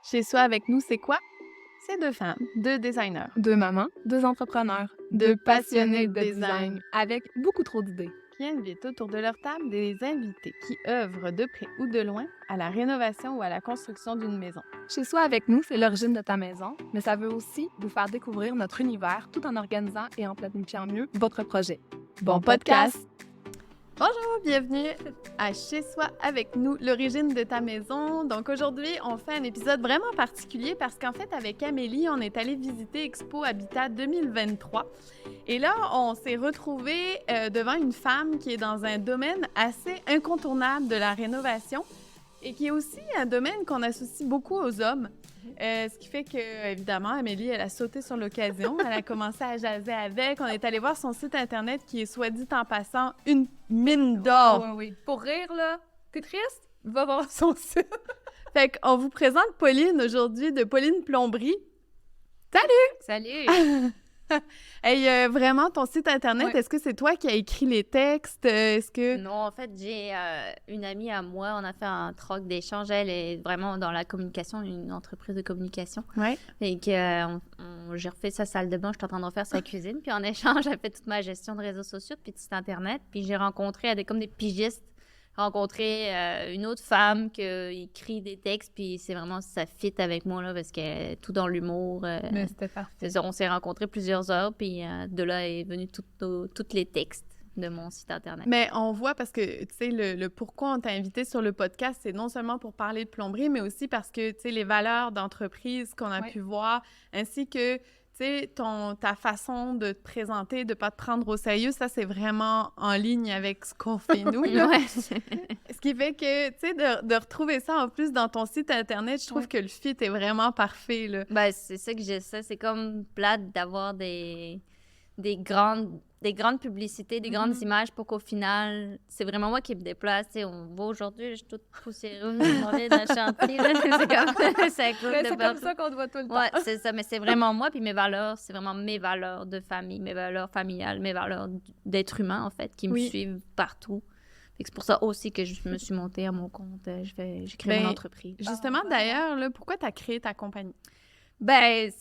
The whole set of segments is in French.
Chez soi avec nous, c'est quoi? C'est 2 femmes, 2 designers, 2 mamans, 2 entrepreneurs, 2 passionnés de design avec beaucoup trop d'idées. qui invitent autour de leur table des invités qui œuvrent de près ou de loin à la rénovation ou à la construction d'une maison. Chez soi avec nous, c'est l'origine de ta maison, mais ça veut aussi vous faire découvrir notre univers tout en organisant et en planifiant mieux votre projet. Bon podcast! Bonjour, bienvenue à Chez soi avec nous, l'origine de ta maison. Donc aujourd'hui, on fait un épisode vraiment particulier parce qu'en fait, avec Amélie, on est allé visiter Expo Habitat 2023. Et là, on s'est retrouvés devant une femme qui est dans un domaine assez incontournable de la rénovation et qui est aussi un domaine qu'on associe beaucoup aux hommes. Ce qui fait que, évidemment, Amélie, elle a sauté sur l'occasion. Elle a commencé à jaser avec. On est allé voir son site Internet qui est, soit dit en passant, une mine d'or. Oui. Pour rire, là, t'es triste? Va voir son site. Fait qu'on vous présente Pauline aujourd'hui de Pauline Plomberie. Salut! Hey, vraiment, ton site Internet, Ouais. est-ce que c'est toi qui as écrit les textes? Est-ce que... Non, en fait, j'ai une amie à moi, on a fait un troc d'échange. Elle est vraiment dans la communication, une entreprise de communication. Ouais. Et que j'ai refait sa salle de bain, je suis en train de refaire sa cuisine. Puis en échange, elle fait toute ma gestion de réseaux sociaux, puis de site Internet. Puis j'ai rencontré, comme des pigistes, une autre femme qui écrit des textes, puis c'est vraiment, ça fit avec moi, là, parce qu'elle est tout dans l'humour. Mais c'était parfait. C'est ça, on s'est rencontrés plusieurs heures, puis de là est venu tous les textes de mon site Internet. Mais on voit parce que, tu sais, le pourquoi on t'a invité sur le podcast, c'est non seulement pour parler de plomberie, mais aussi parce que, tu sais, les valeurs d'entreprise qu'on a pu voir, ainsi que, tu sais, ta façon de te présenter, de pas te prendre au sérieux, ça, c'est vraiment en ligne avec ce qu'on fait nous, là. Ouais. Ce qui fait que, tu sais, de retrouver ça en plus dans ton site Internet, je trouve que le fit est vraiment parfait, là. Ben, c'est ça que j'essaie. C'est comme plate d'avoir des grandes publicités, des grandes images pour qu'au final, c'est vraiment moi qui me déplace. Tu sais, on voit aujourd'hui, je suis toute poussiéreuse, je m'en vais dans le chantier. Là. C'est cool Mais de c'est voir comme ça qu'on te voit tout le temps. Ouais, c'est ça, mais c'est vraiment moi, puis mes valeurs, c'est vraiment mes valeurs de famille, mes valeurs familiales, mes valeurs d'être humain, en fait, qui me suivent partout. Fait que c'est pour ça aussi que je me suis montée à mon compte. J'ai créé mon entreprise. Justement, d'ailleurs, là, pourquoi tu as créé ta compagnie? Ben,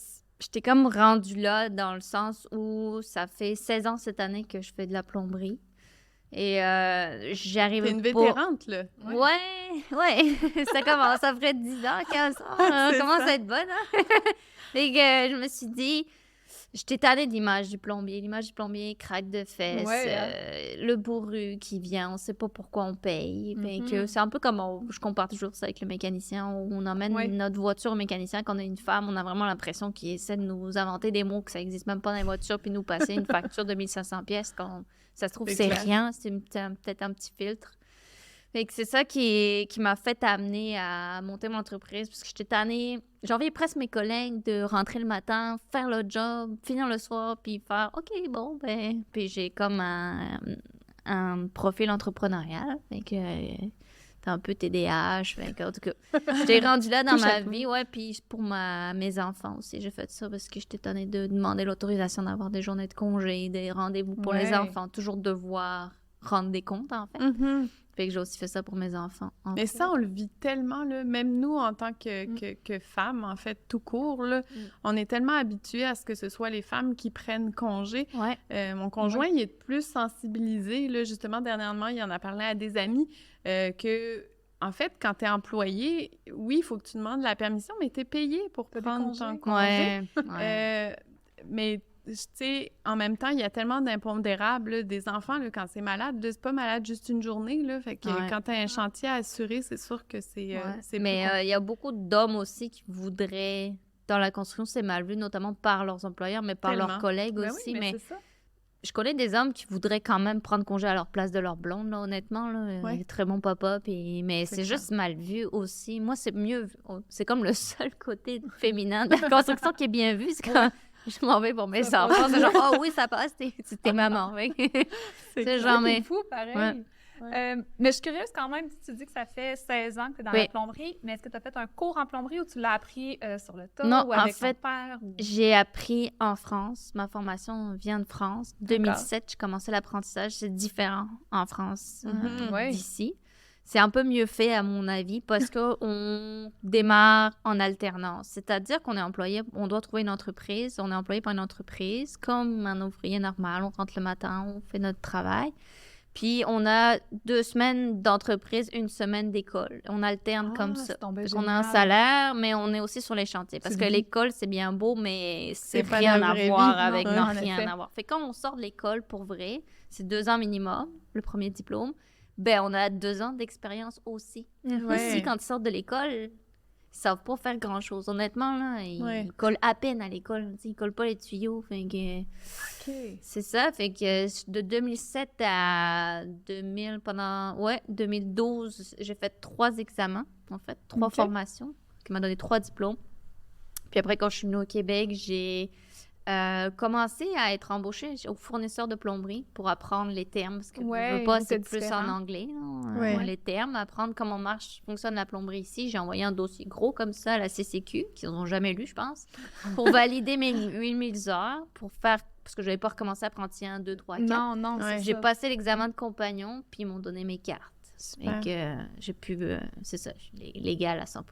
j'étais comme rendue là dans le sens où ça fait 16 ans cette année que je fais de la plomberie. Et j'arrive T'es une pas... vétérante, là. Ouais. Ça ferait 10 ans, 15 ans. On commence à être bonne, hein? Fait que je me suis dit... J'étais tannée de l'image du plombier. L'image du plombier, craque de fesses, le bourru qui vient, on sait pas pourquoi on paye. Fait que c'est un peu comme, je compare toujours ça avec le mécanicien, où on emmène notre voiture au mécanicien, quand on est une femme, on a vraiment l'impression qu'il essaie de nous inventer des mots que ça existe même pas dans les voitures, puis nous passer une facture de 1500 pièces quand ça se trouve, c'est rien, c'est peut-être un petit filtre. Fait que c'est ça qui m'a fait amener à monter mon entreprise, parce que j'étais tannée. J'envoyais presque mes collègues de rentrer le matin, faire le job, finir le soir, puis faire « OK, bon, ben... » Puis j'ai comme un profil entrepreneurial, fait que t'as un peu TDAH, fait que, en tout cas, j'étais rendue là dans ma vie, puis pour mes enfants aussi, j'ai fait ça parce que j'étais tannée de demander l'autorisation d'avoir des journées de congé, des rendez-vous pour les enfants, toujours devoir rendre des comptes, en fait. Fait que j'ai aussi fait ça pour mes enfants. Mais ça, on le vit tellement, là, même nous, en tant que femmes, en fait, tout court, là, on est tellement habitués à ce que ce soit les femmes qui prennent congé. Mon conjoint, il est plus sensibilisé, là, justement, dernièrement, il en a parlé à des amis, que, en fait, quand t'es employé, oui, il faut que tu demandes la permission, mais t'es payé pour prendre ton congé. Mais... tu sais, en même temps, il y a tellement d'impondérables, là, des enfants, là, quand c'est malade, là, c'est pas malade juste une journée, là, fait que quand t'as un chantier à assurer, c'est sûr que c'est Mais il y a beaucoup d'hommes aussi qui voudraient, dans la construction, c'est mal vu, notamment par leurs employeurs, mais par leurs collègues aussi, oui, mais c'est ça. je connais des hommes qui voudraient quand même prendre congé à leur place de leur blonde, là, honnêtement, là, il est très bon papa, mais c'est juste mal vu aussi. Moi, c'est mieux, c'est comme le seul côté féminin de la construction qui est bien vu, c'est quand... Je m'en vais pour mes enfants. C'est genre, oh oui, ça passe, t'es maman. C'est genre, mais... fou, pareil. Mais je suis curieuse quand même, tu dis que ça fait 16 ans que tu es dans la plomberie, mais est-ce que tu as fait un cours en plomberie ou tu l'as appris sur le tas ou avec ton père? J'ai appris en France. Ma formation vient de France. 2007, j'ai commencé l'apprentissage. C'est différent en France d'ici. c'est un peu mieux fait, à mon avis, parce qu'on démarre en alternance. C'est-à-dire qu'on est employé, on doit trouver une entreprise, on est employé par une entreprise, comme un ouvrier normal. On rentre le matin, on fait notre travail. Puis, on a 2 semaines d'entreprise, 1 semaine d'école. On alterne comme ça. On a un salaire, mais on est aussi sur les chantiers. Parce que l'école, c'est bien beau, mais c'est rien à voir avec rien à voir. Fait que quand on sort de l'école, pour vrai, c'est 2 ans minimum, le premier diplôme. Ben, on a 2 ans d'expérience aussi. Aussi, quand ils sortent de l'école, ils savent pas faire grand-chose. Honnêtement, là, ils collent à peine à l'école. Ils collent pas les tuyaux. Fait que... C'est ça. Fait que de 2007 à 2012, j'ai fait 3 examens, en fait. 3 formations qui m'ont donné 3 diplômes. Puis après, quand je suis venue au Québec, j'ai... commencer à être embauchée au fournisseur de plomberie pour apprendre les termes, parce que je veux pas, c'est plus en anglais, les termes, apprendre comment fonctionne la plomberie ici. J'ai envoyé un dossier gros comme ça à la CCQ, qu'ils n'ont jamais lu, je pense, pour valider mes 8000 heures, pour faire, parce que je n'avais pas recommencé apprenti 1, 2, 3, 4. Non, j'ai passé l'examen de compagnon, puis ils m'ont donné mes cartes. Et que j'ai pu, c'est ça, je suis légale à 100%.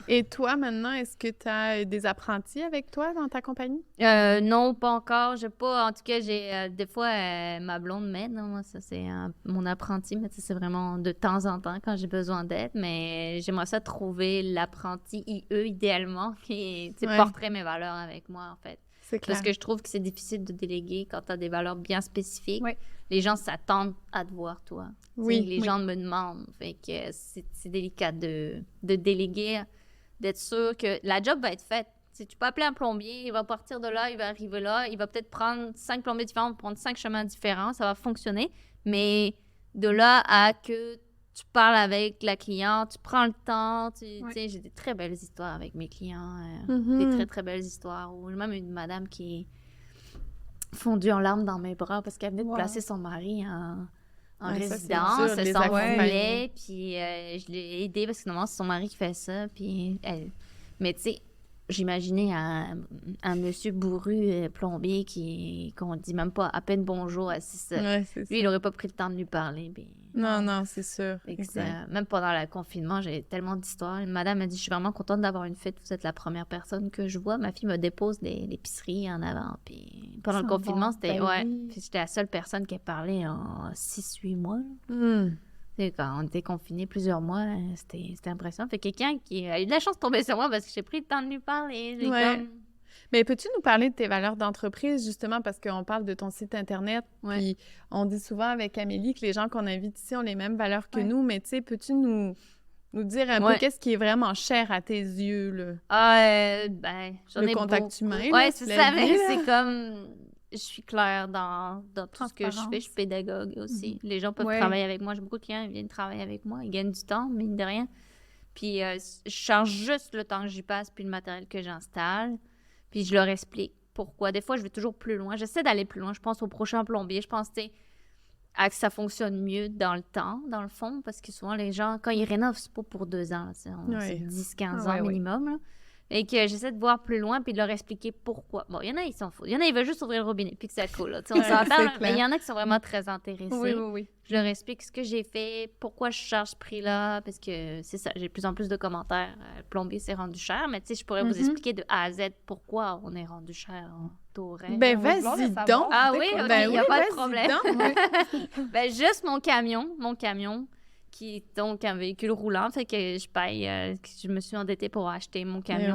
Et toi, maintenant, est-ce que tu as des apprentis avec toi dans ta compagnie? Non, pas encore. J'ai pas, en tout cas, j'ai des fois, ma blonde m'aide. Moi, ça, c'est mon apprenti, mais c'est vraiment de temps en temps quand j'ai besoin d'aide. Mais j'aimerais ça trouver l'apprenti IE, idéalement, qui porterait mes valeurs avec moi, en fait. Parce que je trouve que c'est difficile de déléguer quand tu as des valeurs bien spécifiques. Les gens s'attendent à te voir, toi. Les gens me demandent. Fait que c'est délicat de déléguer, d'être sûr que la job va être faite. Tu peux appeler un plombier, il va partir de là, il va arriver là, il va peut-être prendre 5 plombiers différents, prendre 5 chemins différents, ça va fonctionner. Mais de là à que tu parles avec la cliente, tu prends le temps. J'ai des très belles histoires avec mes clients. Des très, très belles histoires. Ou même une madame qui est fondue en larmes dans mes bras parce qu'elle venait de placer son mari en résidence. Elle s'en voulait. Puis je l'ai aidée parce que normalement, c'est son mari qui fait ça. Puis mais tu sais, j'imaginais un monsieur bourru plombier qu'on dit même pas à peine bonjour à 6 heures. Lui, il n'aurait pas pris le temps de lui parler. Puis, non, c'est sûr. Même pendant le confinement, j'ai tellement d'histoires. Une madame m'a dit, je suis vraiment contente d'avoir une fête. Vous êtes la première personne que je vois. Ma fille me dépose l'épicerie en avant. Puis pendant le confinement, c'était... Puis j'étais la seule personne qui a parlé en 6-8 mois. Quand on était confinés plusieurs mois, c'était impressionnant. Fait quelqu'un qui a eu de la chance de tomber sur moi parce que j'ai pris le temps de lui parler. Mais peux-tu nous parler de tes valeurs d'entreprise, justement, parce qu'on parle de ton site Internet, puis on dit souvent avec Amélie que les gens qu'on invite ici ont les mêmes valeurs que nous, mais tu sais, peux-tu nous dire un peu qu'est-ce qui est vraiment cher à tes yeux, là? J'en ai le contact humain. Oui, c'est ça, mais c'est comme... Je suis claire dans tout ce que je fais. Je suis pédagogue aussi. Les gens peuvent travailler avec moi. J'ai beaucoup de clients qui viennent travailler avec moi. Ils gagnent du temps, mine de rien. Puis, je charge juste le temps que j'y passe puis le matériel que j'installe. Puis, je leur explique pourquoi. Des fois, je vais toujours plus loin. J'essaie d'aller plus loin. Je pense au prochain plombier. Je pense, que ça fonctionne mieux dans le temps, dans le fond, parce que souvent, les gens, quand ils rénovent, c'est pas pour 2 ans. C'est 10-15 ans minimum, là. Et que j'essaie de voir plus loin puis de leur expliquer pourquoi. Bon, il y en a, ils s'en foutent. Il y en a, ils veulent juste ouvrir le robinet puis que c'est cool. Là. On s'entend, mais il y en a qui sont vraiment très intéressés. Oui. Je leur explique ce que j'ai fait, pourquoi je charge ce prix-là, parce que c'est ça, j'ai de plus en plus de commentaires. Le plombier, c'est rendu cher, mais tu sais, je pourrais vous expliquer de A à Z pourquoi on est rendu cher en taux horaire. Ben, vas-y donc! Ah oui, il n'y a pas de problème. Ben, juste mon camion, qui est donc un véhicule roulant, fait que je paye, je me suis endettée pour acheter mon camion.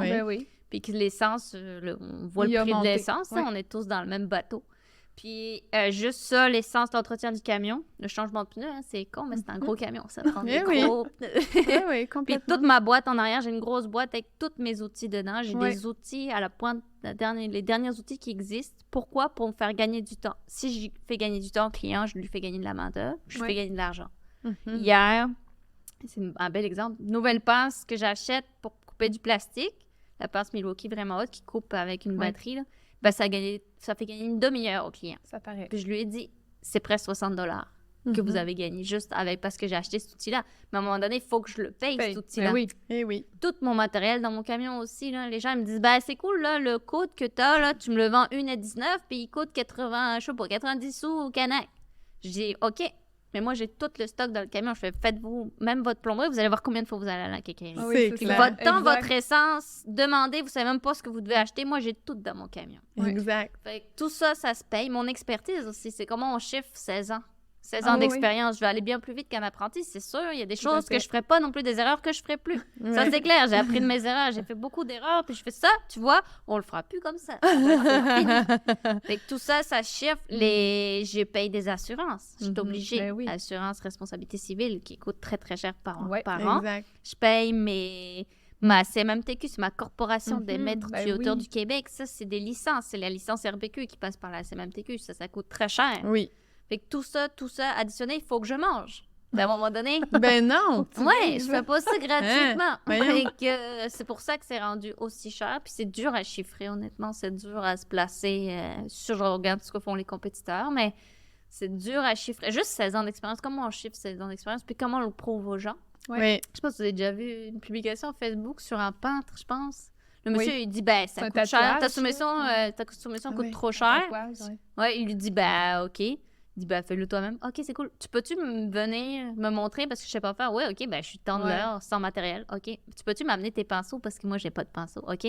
Puis que l'essence, on voit le prix de l'essence, on est tous dans le même bateau. Puis juste ça, l'essence, l'entretien du camion, le changement de pneus, c'est con, mais c'est un gros camion, ça prend des gros pneus. Complètement. Puis toute ma boîte en arrière, j'ai une grosse boîte avec tous mes outils dedans. J'ai des outils à la pointe, les derniers outils qui existent. Pourquoi? Pour me faire gagner du temps. Si je fais gagner du temps au client, je lui fais gagner de la main-d'œuvre, je lui fais gagner de l'argent. Hier, c'est un bel exemple, nouvelle pince que j'achète pour couper du plastique, la pince Milwaukee vraiment haute qui coupe avec une batterie, là. Ben, ça fait gagner une demi-heure au client. Ça paraît. Puis je lui ai dit, c'est presque $60 que vous avez gagné juste parce que j'ai acheté cet outil-là. Mais à un moment donné, il faut que je le paye, cet outil-là. Oui. Tout mon matériel dans mon camion aussi, là, les gens ils me disent, ben c'est cool, là, le code que tu as, là, tu me le vends 1,19 puis il coûte 90 sous au Canac. Je dis, OK. Mais moi, j'ai tout le stock dans le camion. Je fais, faites-vous même votre plomberie, vous allez voir combien de fois vous allez aller à la quincaillerie. Ah oui, c'est clair. Votre temps, votre essence, demandez, vous savez même pas ce que vous devez acheter. Moi, j'ai tout dans mon camion. Exact. Fait que tout ça, ça se paye. Mon expertise aussi, c'est comment on chiffre 16 ans. 16 ans d'expérience, je vais aller bien plus vite qu'un apprenti, c'est sûr. Il y a des choses que je ferais pas non plus, des erreurs que je ferais plus. Ouais. Ça, c'est clair. J'ai appris de mes erreurs. J'ai fait beaucoup d'erreurs. Puis je fais ça, tu vois, on le fera plus comme ça. Fait que tout ça, ça chiffre. Je paye des assurances. Je suis obligée. Ben oui. Assurance responsabilité civile qui coûte très, très cher par an. Exact. Je paye ma CMMTQ, c'est ma corporation des maîtres tuyauteur du Québec. Ça, c'est des licences. C'est la licence RBQ qui passe par la CMMTQ. Ça coûte très cher. Oui. Fait que tout ça additionné, il faut que je mange. Ben, à un moment donné... Ben non! Ouais, je fais pas ça gratuitement. Fait que c'est pour ça que c'est rendu aussi cher. Puis c'est dur à chiffrer, honnêtement. C'est dur à se placer. Je regarde ce que font les compétiteurs, mais c'est dur à chiffrer. Juste 16 ans d'expérience. Comment on chiffre 16 ans d'expérience? Puis comment on le prouve aux gens? Oui. Je pense que vous avez déjà vu une publication Facebook sur un peintre, je pense. Le monsieur, il dit, ben, ça coûte cher. Ta soumission coûte trop cher. Ouais, il lui dit, ben, OK. Il dit, ben, fais-le toi-même. OK, c'est cool. Tu peux-tu venir me montrer parce que je sais pas faire? Oui, OK, ben, je suis tendeur, sans matériel. OK. Tu peux-tu m'amener tes pinceaux parce que moi, j'ai pas de pinceau? OK.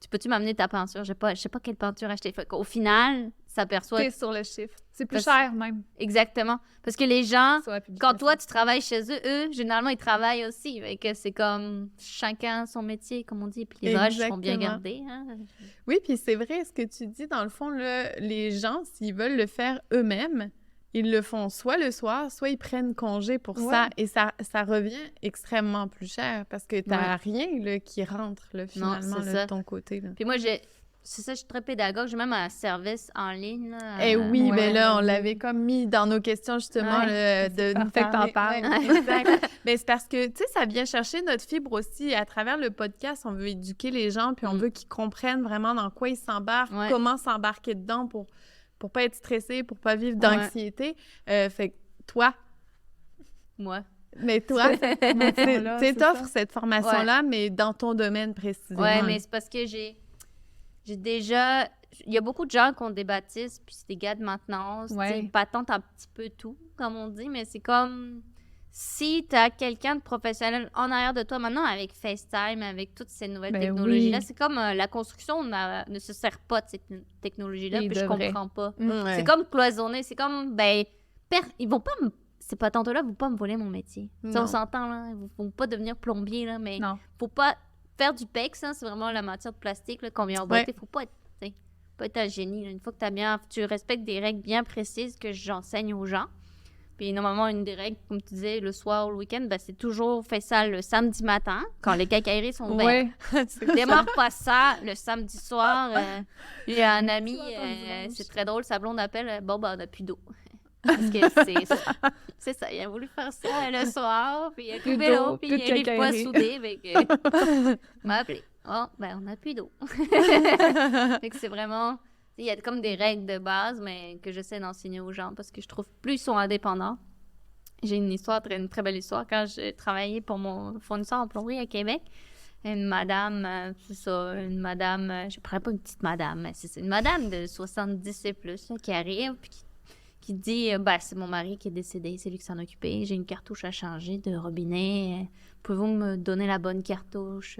Tu peux-tu m'amener ta peinture? Je sais pas quelle peinture acheter. Fait qu'au final, ça perçoit. T'es sur le chiffre. C'est plus cher, même. Exactement. Parce que les gens, quand toi, tu travailles chez eux, généralement, ils travaillent aussi. Fait que c'est comme chacun son métier, comme on dit. Puis les vaches sont bien gardées. Hein? Oui, puis c'est vrai ce que tu dis. Dans le fond, là, les gens, s'ils veulent le faire eux-mêmes, ils le font soit le soir, soit ils prennent congé pour ça. Et ça revient extrêmement plus cher parce que t'as rien là, qui rentre là, finalement là, de ton côté. Là. Puis moi, c'est ça, je suis très pédagogue. J'ai même un service en ligne. Oui, mais là, on l'avait comme mis dans nos questions, justement, de nous faire... t'en parles. Exact. Mais c'est parce que, tu sais, ça vient chercher notre fibre aussi. À travers le podcast, on veut éduquer les gens, puis on veut qu'ils comprennent vraiment dans quoi ils s'embarquent, comment s'embarquer dedans pour pas être stressé, pour pas vivre d'anxiété. Fait que toi... Moi. Mais toi, tu t'offres cette formation-là, mais dans ton domaine précisément. Oui, mais c'est parce que j'ai déjà... Il y a beaucoup de gens qui ont des bâtisses, puis c'est des gars de maintenance, ils patentent un petit peu tout, comme on dit, mais c'est comme... Si tu as quelqu'un de professionnel en arrière de toi maintenant, avec FaceTime, avec toutes ces nouvelles technologies-là, c'est comme la construction ne se sert pas de cette technologie-là, puis je comprends pas. C'est comme cloisonner, c'est comme, ils vont pas ces patentes-là vont pas me voler mon métier. On s'entend, là, ils vont pas devenir plombier, là, mais faut pas faire du PEX, hein, c'est vraiment la matière de plastique qu'on vient emboîter. Faut pas être un génie. Là. Une fois que tu respectes des règles bien précises que j'enseigne aux gens. Puis normalement, une des règles, comme tu disais, le soir ou le week-end, c'est toujours fait ça le samedi matin, quand les quincailleries sont ouvertes. Démarre pas ça le samedi soir. Il y a un ami, c'est très drôle, sa blonde appelle, on n'a plus d'eau. Parce que c'est ça, il a voulu faire ça le soir, puis il a coupé l'eau, puis il n'arrive pas à souder. Il m'a appelé. Oh, on n'a plus d'eau. Fait que c'est vraiment... Il y a comme des règles de base, mais que j'essaie d'enseigner aux gens parce que je trouve plus ils sont indépendants. J'ai une très belle histoire. Quand j'ai travaillé pour mon fournisseur en plomberie à Québec, une madame, je ne prends pas une petite madame, mais c'est une madame de 70 et plus là, qui arrive puis qui dit c'est mon mari qui est décédé, c'est lui qui s'en occupait. J'ai une cartouche à changer de robinet. Pouvez-vous me donner la bonne cartouche?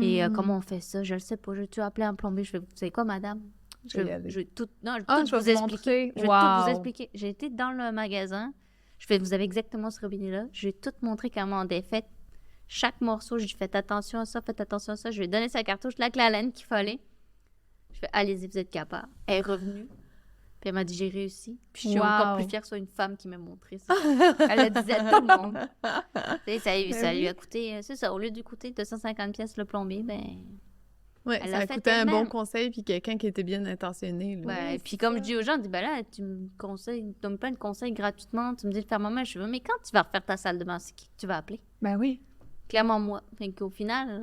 Et comment on fait ça? Je ne le sais pas. Je vais appeler un plombier. Je fais, vous savez quoi, madame? Je vais tout vous expliquer. Je vais tout vous expliquer. J'ai été dans le magasin. Vous avez exactement ce robinet-là. Je vais tout montrer comment on défait chaque morceau. Je lui fais attention à ça, faites attention à ça. Je lui ai donné sa cartouche, la laine qu'il fallait. Je fais, allez-y, vous êtes capable. Elle est revenue. Puis elle m'a dit, j'ai réussi. Puis je suis encore plus fière que ce soit une femme qui m'a montré ça. Elle le disait à tout le monde. Ça lui a coûté, c'est ça, au lieu de coûter 250 pièces le plombier, Oui, ça a coûté un bon conseil puis quelqu'un qui était bien intentionné. Et puis comme je dis aux gens, je dis, là, tu me donnes plein de conseils gratuitement, tu me dis de faire moi-même. Je dis, mais quand tu vas refaire ta salle de bain, c'est qui que tu vas appeler? Ben oui. Clairement moi. Fait qu'au final,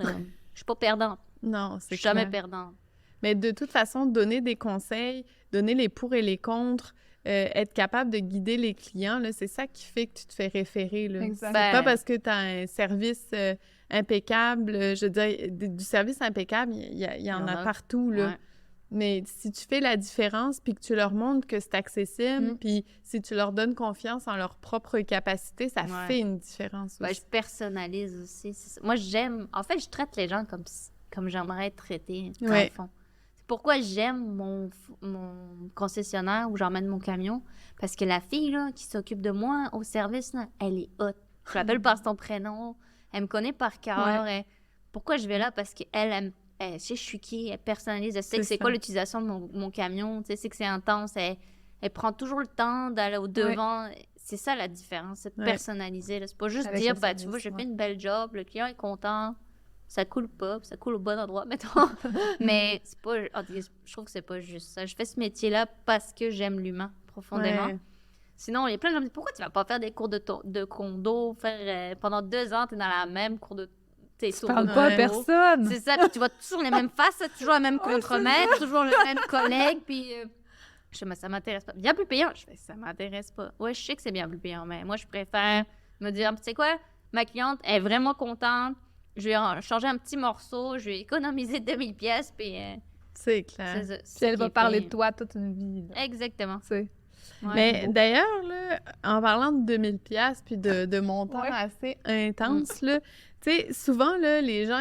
je suis pas perdante. Non, c'est Je suis jamais perdante. Mais de toute façon, donner des conseils, donner les pour et les contre, être capable de guider les clients, là, c'est ça qui fait que tu te fais référer. Là. C'est pas parce que tu as un service impeccable, je veux dire, du service impeccable, il y en a partout. Là. Mais si tu fais la différence puis que tu leur montres que c'est accessible, puis si tu leur donnes confiance en leur propre capacité, ça fait une différence aussi. Je personnalise aussi. Moi, j'aime... En fait, je traite les gens comme j'aimerais être traitée, dans le fond. C'est pourquoi j'aime mon concessionnaire où j'emmène mon camion. Parce que la fille là, qui s'occupe de moi au service, là, elle est hot. Je l'appelle par son prénom. Elle me connaît par cœur. Pourquoi je vais là? Parce qu'elle aime... je sais je suis qui, elle personnalise, elle sait que c'est quoi l'utilisation de mon camion, tu sais, c'est que c'est intense, elle prend toujours le temps d'aller au devant. C'est ça la différence, c'est de personnaliser. Là. C'est pas juste dire, tu vois, j'ai fait une belle job, le client est content, ça coule pas, ça coule au bon endroit, mettons. Mais c'est pas, je trouve que c'est pas juste ça. Je fais ce métier-là parce que j'aime l'humain profondément. Sinon, il y a plein de gens qui disent, pourquoi tu vas pas faire des cours de condo, pendant 2 ans, t'es dans la même cours de... Tu parles pas à personne. C'est ça, puis tu vois toujours les mêmes faces, toujours la même contremaître, toujours le même collègue, puis je fais, mais ça m'intéresse pas. Bien plus payant, je fais, ça m'intéresse pas. Ouais, je sais que c'est bien plus payant, mais moi, je préfère me dire, tu sais quoi, ma cliente est vraiment contente, je vais changer un petit morceau, je vais économiser 2000 pièces, puis... c'est clair. Puis elle va parler de toi toute une vie. Là. Exactement. Mais d'ailleurs, là, en parlant de 2000 pièces puis de montants assez intenses, là, tu sais, souvent, là, les gens,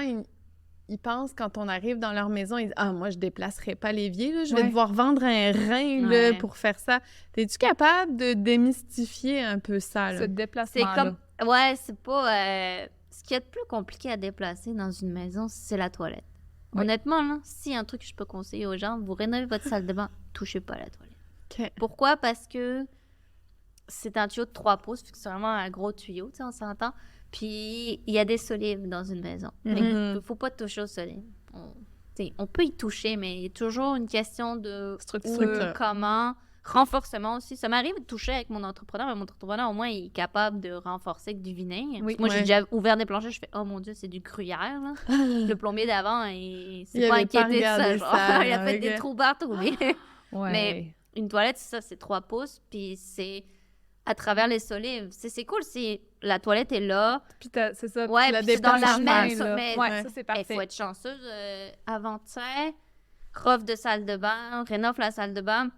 ils pensent quand on arrive dans leur maison, ils disent « Ah, moi, je déplacerai pas l'évier, là, je vais devoir vendre un rein là, pour faire ça. » T'es-tu capable de démystifier un peu ça? Là? Ce déplacement-là. C'est pas... ce qui est le plus compliqué à déplacer dans une maison, c'est la toilette. Honnêtement, là, s'il y a un truc que je peux conseiller aux gens, vous rénovez votre salle de bain, touchez pas à la toilette. Pourquoi? Parce que c'est un tuyau de 3 pouces, c'est vraiment un gros tuyau, tu sais, on s'entend. Puis, il y a des solives dans une maison. Il ne faut pas toucher aux solives. On peut y toucher, mais il y a toujours une question de structure, comment, renforcement aussi. Ça m'arrive de toucher avec mon entrepreneur, mais mon entrepreneur, au moins, il est capable de renforcer avec du vinaigre. Moi, j'ai déjà ouvert des planchers, je fais « Oh mon Dieu, c'est du gruyère, là. » Le plombier d'avant, il s'est pas inquiété de ça. Il a fait des trous partout. Mais une toilette, c'est 3 pouces, puis c'est à travers les solives. C'est cool, la toilette est là. Puis c'est ça, ouais, la puis dans la même, mais ça, c'est parfait. Il faut être chanceuse. Avant-hier, offre de salle de bain, rénove la salle de bain.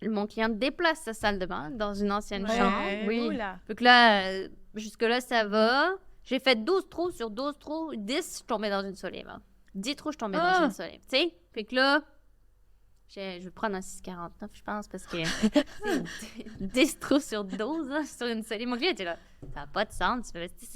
Mon client déplace sa salle de bain dans une ancienne chambre. Oui. Donc là, jusque-là, ça va. J'ai fait 12 trous sur 12 trous. 10, je suis tombée dans une solive. 10 trous, je suis tombée dans une solive. Tu sais? Fait que là, je vais prendre un 6,49, je pense, parce que 10 trous sur 12 là, sur une solive. Mon client était là, ça n'a pas de sens.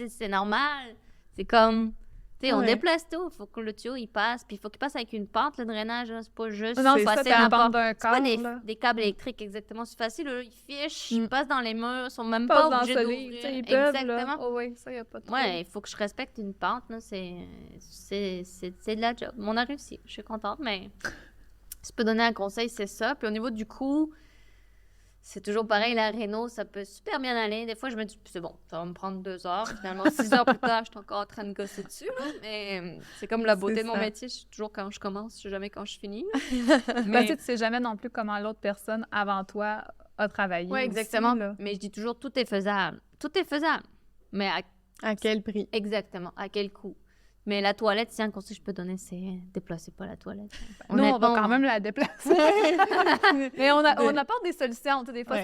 C'est normal. C'est comme, tu sais, on déplace tout. Il faut que le tuyau, il passe. Puis il faut qu'il passe avec une pente, le drainage. C'est pas juste passer n'importe d'un câble. C'est pas des câbles électriques, exactement. C'est facile. Là, ils fichent, ils passent dans les murs. Ils sont même pas obligés d'ouvrir. Exactement. Oh, oui, ça, il n'y a pas de trouble. Ouais, il faut que je respecte une pente. Là. C'est de la job. On a réussi. Je suis contente, mais... Si je peux donner un conseil, c'est ça. Puis au niveau du coût, c'est toujours pareil. La réno, ça peut super bien aller. Des fois, je me dis, c'est bon, ça va me prendre 2 heures. Finalement, 6 heures plus tard, je suis encore en train de gosser dessus. Là. Mais c'est comme la beauté de mon métier. Je suis toujours quand je commence, je sais jamais quand je finis. Mais tu sais jamais non plus comment l'autre personne avant toi a travaillé. Oui, exactement. Aussi, mais je dis toujours, tout est faisable. Tout est faisable. Mais à quel prix? Exactement. À quel coût? Mais la toilette, si un conseil que je peux donner, c'est déplacer pas la toilette. Nous, on va quand même la déplacer. Mais on apporte des solutions. Des fois,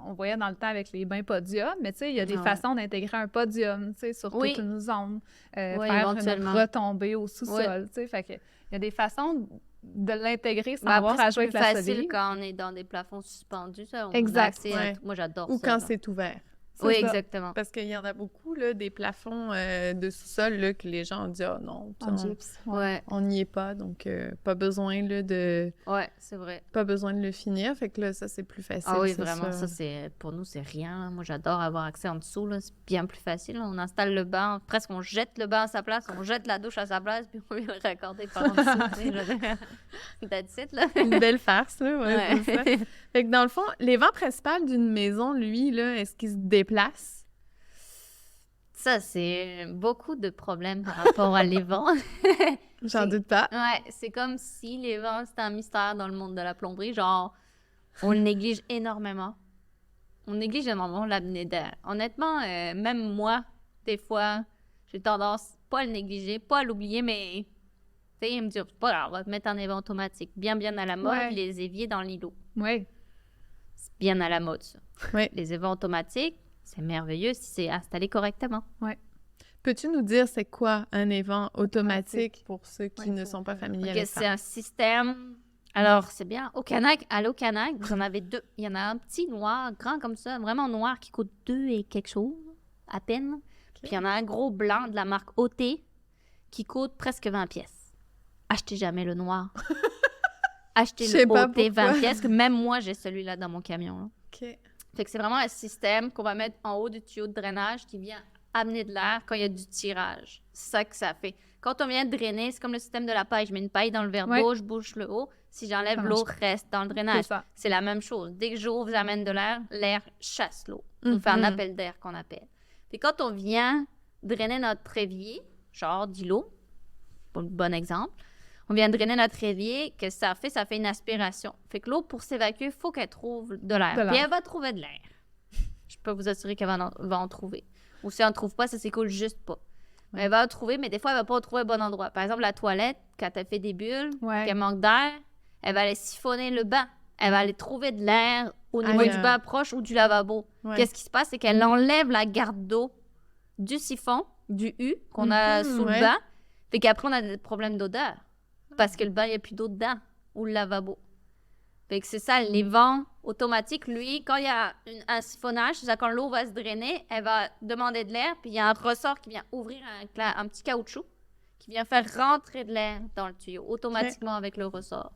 on voyait dans le temps avec les bains podium, mais il y a des façons d'intégrer un podium sur toute une zone, faire une retombée au sous-sol. Fait que, il y a des façons de l'intégrer sans avoir à jouer avec la solive. C'est facile quand on est dans des plafonds suspendus. Ça, exact. Moi, j'adore ça. Ou quand c'est ouvert. Oui, exactement. Parce qu'il y en a beaucoup, là, des plafonds de sous-sol là, que les gens ont dit « Ah non, on n'y est pas, donc pas besoin là, de... » Oui, c'est vrai. Pas besoin de le finir, fait que là, ça, c'est plus facile. Ah oui, vraiment, ça, pour nous, c'est rien. Là. Moi, j'adore avoir accès en dessous, là. C'est bien plus facile. Là. On installe le banc, presque on jette le banc à sa place, on jette la douche à sa place, puis on vient le raccorder par en dessous. That's it, là. Une belle farce, là, c'est ça. Fait que dans le fond, les vents principaux d'une maison, lui, là, est-ce qu'il se déplace? Ça, c'est beaucoup de problèmes par rapport à les vents. J'en doute pas. Ouais, c'est comme si les vents, c'était un mystère dans le monde de la plomberie. Genre, on le néglige énormément. On néglige énormément l'apnée d'air. Honnêtement, même moi, des fois, j'ai tendance pas à le négliger, pas à l'oublier, mais Il me dit, c'est pas grave, on va te mettre en évier automatique. Bien à la mode, Ouais. les éviers dans l'îlot. Oui. C'est bien à la mode, ça. Ouais. Les éviers automatiques, c'est merveilleux si c'est installé correctement. Peux-tu nous dire c'est quoi un évent automatique pour ceux qui Ouais, ne pour sont pas faire- familiers Ok, avec c'est ça? un système. Alors, c'est bien. Au Canac, à l'eau Canac, vous en avez 2. Il y en a un petit noir, grand comme ça, vraiment noir, qui coûte 2 et quelque chose, à peine. Puis il y en a un gros blanc de la marque OT qui coûte presque 20 pièces. Achetez jamais le noir. Achetez Je sais le pas OT 20 pourquoi. pièces, que même moi, j'ai celui-là dans mon camion. Là. OK. Fait que c'est vraiment un système qu'on va mettre en haut du tuyau de drainage qui vient amener de l'air quand il y a du tirage. C'est ça que ça fait. Quand on vient drainer, c'est comme le système de la paille. Je mets une paille dans le verre Ouais. d'eau, je bouche le haut. Si j'enlève Ça l'eau, marche. reste dans le C'est drainage. ça. C'est la même chose. Dès que j'ouvre, j'amène de l'air, l'air chasse l'eau. On fait un Mhm. appel d'air qu'on appelle. Puis quand on vient drainer notre évier, genre d'îlot, pour le bon exemple, on vient drainer notre évier, que ça fait une aspiration. Fait que l'eau, pour s'évacuer, il faut qu'elle trouve de l'air. De l'air. Puis elle va trouver de l'air. Je peux vous assurer qu'elle va en trouver. Ou si elle n'en trouve pas, ça s'écoule juste pas. Ouais. Elle va en trouver, mais des fois, elle va pas en trouver au bon endroit. Par exemple, la toilette, quand elle fait des bulles, Ouais. qu'elle manque d'air, elle va aller siphonner le banc. Elle va aller trouver de l'air au niveau Ailleurs. du banc proche ou du lavabo. Ouais. Qu'est-ce qui se passe? C'est qu'elle enlève la garde d'eau du siphon, du U qu'on a sous ouais. le banc. Fait qu'après, on a des problèmes d'odeur. Parce que le banc, il n'y a plus d'eau dedans. Ou le lavabo. Fait que c'est ça, les vents automatiques, lui, quand il y a un siphonnage, c'est ça, quand l'eau va se drainer, elle va demander de l'air, puis il y a un ressort qui vient ouvrir un petit caoutchouc qui vient faire rentrer de l'air dans le tuyau, automatiquement avec le ressort.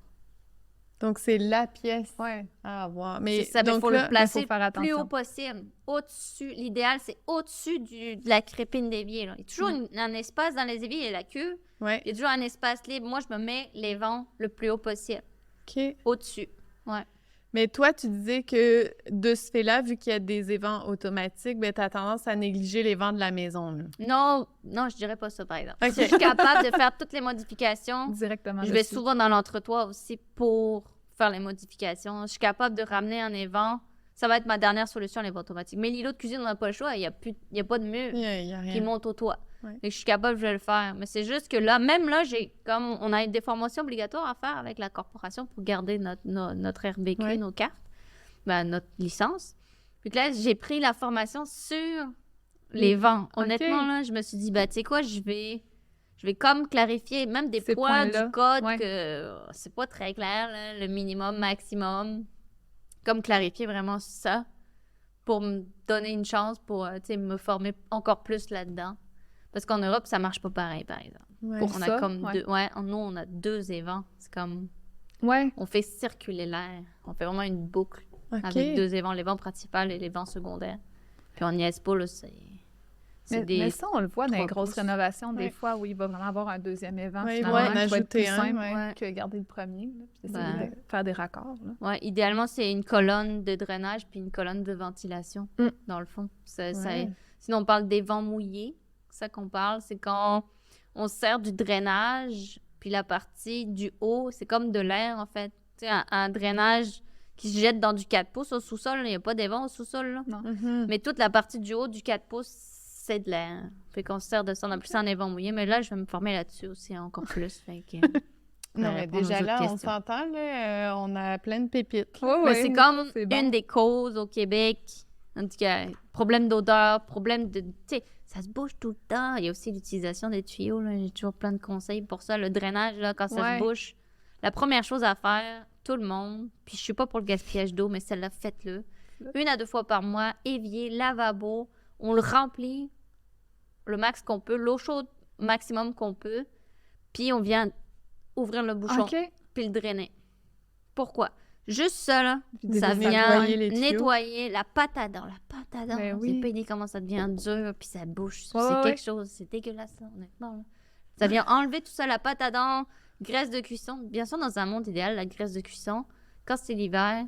Donc, c'est la pièce Ouais. à avoir. Mais C'est ça, mais il donc faut là, le placer faut faire le plus attention. haut possible. Au-dessus, l'idéal, c'est au-dessus de la crépine d'évier. Là. Il y a toujours un espace dans les éviers et la queue. ouais. Il y a toujours un espace libre. Moi, je me mets les vents le plus haut possible. OK. Au-dessus. Ouais. Mais toi, tu disais que de ce fait-là, vu qu'il y a des évents automatiques, ben, tu as tendance à négliger les vents de la maison. Là. Non, je dirais pas ça, par exemple. Ok. Si je suis capable de faire toutes les modifications, Directement je vais dessus. souvent dans l'entretoit aussi pour faire les modifications. Je suis capable de ramener un évent. Ça va être ma dernière solution, les vents automatiques. Mais l'îlot de cuisine, on n'a pas le choix. Il n'y a pas de mur Il y a rien. qui monte au toit. Ouais. Fait que je suis capable, je vais le faire. Mais c'est juste que là, même là, on a une déformation obligatoire à faire avec la corporation pour garder notre RBQ, Ouais. nos cartes, notre licence. Puis que là, j'ai pris la formation sur les vents. Honnêtement, là, je me suis dit, tu sais quoi, je vais comme clarifier même des Ces points points-là, du code ouais. que c'est pas très clair, là, le minimum, maximum. Comme clarifier vraiment ça pour me donner une chance pour me former encore plus là-dedans. Parce qu'en Europe, ça marche pas pareil, par exemple. Ouais. On a ça, comme ouais. deux... Ouais, nous, on a 2 évents. C'est comme... Ouais. On fait circuler l'air. On fait vraiment une boucle OK. avec 2 évents, les vents principaux et les vents secondaires. Puis on niaise pas, là, c'est Mais ça, on le voit dans les 3 grosses pouces. rénovations, des Ouais. fois, où il va vraiment avoir un deuxième évent. Ouais, finalement, ouais, qui va être ajouter plus un, simple ouais. que garder le premier. Là, puis essayer Ben. de faire des raccords. Là. Ouais, idéalement, c'est une colonne de drainage puis une colonne de ventilation, Mm. dans le fond. Ouais. Sinon, on parle des vents mouillés. C'est ça qu'on parle. C'est quand on sert du drainage, puis la partie du haut, c'est comme de l'air, en fait. Tu sais, un drainage qui se jette dans du 4 pouces au sous-sol. Il n'y a pas des vents au sous-sol, là. Mhm. Mais toute la partie du haut du 4 pouces, c'est de l'air. Fait qu'on se sert de ça. On a plus en vents mouillés. Mais là, je vais me former là-dessus aussi encore plus. Fait que... Non, mais répondre aux déjà autres là, on questions. s'entend, là, on a plein de pépites. Mais c'est comme c'est bon. une des causes au Québec. En tout cas, problème d'odeur, problème de... Tu sais, ça se bouge tout le temps. Il y a aussi l'utilisation des tuyaux. Là. J'ai toujours plein de conseils pour ça. Le drainage, là, quand ça Ouais. se bouche, la première chose à faire, tout le monde, puis je suis pas pour le gaspillage d'eau, mais celle-là, faites-le. 1 à 2 fois par mois, évier, lavabo, on le remplit le max qu'on peut, l'eau chaude maximum qu'on peut, puis on vient ouvrir le bouchon, OK. puis le drainer. Pourquoi? Juste ça, là, Puis ça nettoyer vient les tuyaux. nettoyer la pâte à dents. La pâte à dents, Ben on oui. s'est pas idée comment ça devient dur, puis ça bouge. Ouais, c'est ouais, quelque chose, c'est dégueulasse, là, honnêtement. Là. Ça vient enlever tout ça, la pâte à dents, graisse de cuisson. Bien sûr, dans un monde idéal, la graisse de cuisson, quand c'est l'hiver,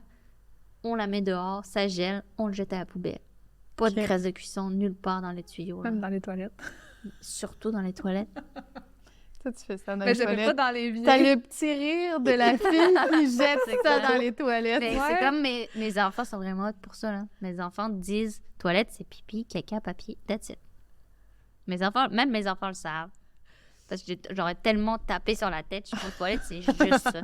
on la met dehors, ça gèle, on le jette à la poubelle. Pas de Ok. graisse de cuisson nulle part dans les tuyaux. là. Même dans les toilettes. Surtout dans les toilettes. Ça, tu fais ça dans Mais les je ne fais pas toilettes. dans les vieux. T'as le petit rire de la fille qui jette C'est ça clair. dans les toilettes. Mais Ouais. c'est comme mes enfants sont vraiment hot pour ça. Là. Mes enfants disent toilette, c'est pipi, caca, papier, that's it. Même mes enfants le savent. Parce que j'aurais tellement tapé sur la tête. Je suis aux toilettes, c'est juste ça.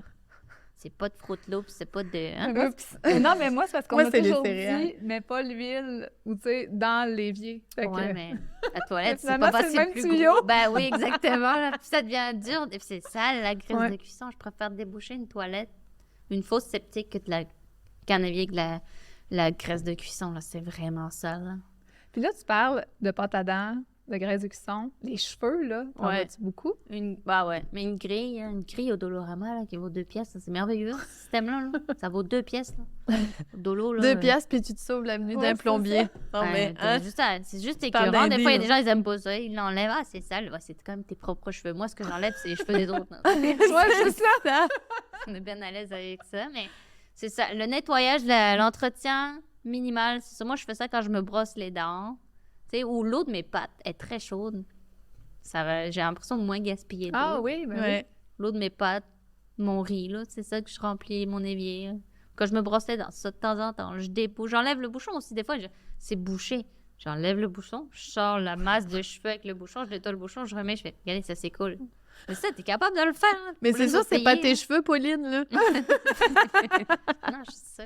C'est pas de Fruit Loops, c'est pas de... Hein? Non, mais moi, c'est parce qu'on Moi, m'a c'est les toujours céréales. dit, mais pas l'huile, ou tu sais, dans l'évier. Fait que- Ouais, mais la toilette, c'est Finalement, pas c'est le possible même plus tuyau. gros. Ben oui, exactement. Là, puis ça devient dur. Et puis c'est sale, la graisse Ouais. de cuisson. Je préfère déboucher une toilette, une fosse septique que de la cannevier que la graisse de cuisson. Là, c'est vraiment sale. Là. Puis là, tu parles de pâte à dents, de graisse de cuisson. Les cheveux, là, t'en Ouais. vois-tu beaucoup? Bah ouais, mais une grille au Dolorama là, qui vaut 2 pièces, c'est merveilleux ce système-là. Là. Ça vaut 2 pièces. Là. Dolo, là. 2 piastres, puis tu te sauves l'avenue Ouais, d'un c'est plombier. Non, mais, hein? C'est juste parles écœurant. d'un Des fois, il y a deal. des gens, ils aiment pas ça. Ils l'enlèvent. Ah, c'est sale. Ouais, c'est comme tes propres cheveux. Moi, ce que j'enlève, c'est les cheveux des autres. là. Ouais, c'est ça! On est bien à l'aise avec ça, mais c'est ça. Le nettoyage, l'entretien minimal, c'est ça. Moi, je fais ça quand je me brosse les dents. Tu sais, ou l'eau de mes pattes est très chaude. J'ai l'impression de moins gaspiller d'eau. Ah oui, ben Ouais. L'eau de mes pattes, mon riz, là, c'est ça que je remplis mon évier. Là. Quand je me brosse les dents, ça, de temps en temps, je débouche. J'enlève le bouchon aussi. Des fois, c'est bouché. J'enlève le bouchon, je sors la masse de cheveux avec le bouchon, je nettoie le bouchon, je remets, je fais, regardez, ça s'écoule. Mais ça, t'es capable de le faire. Hein. Mais Faut c'est les sûr, c'est pas essayer, tes cheveux, Pauline, là. Non, je sais ça.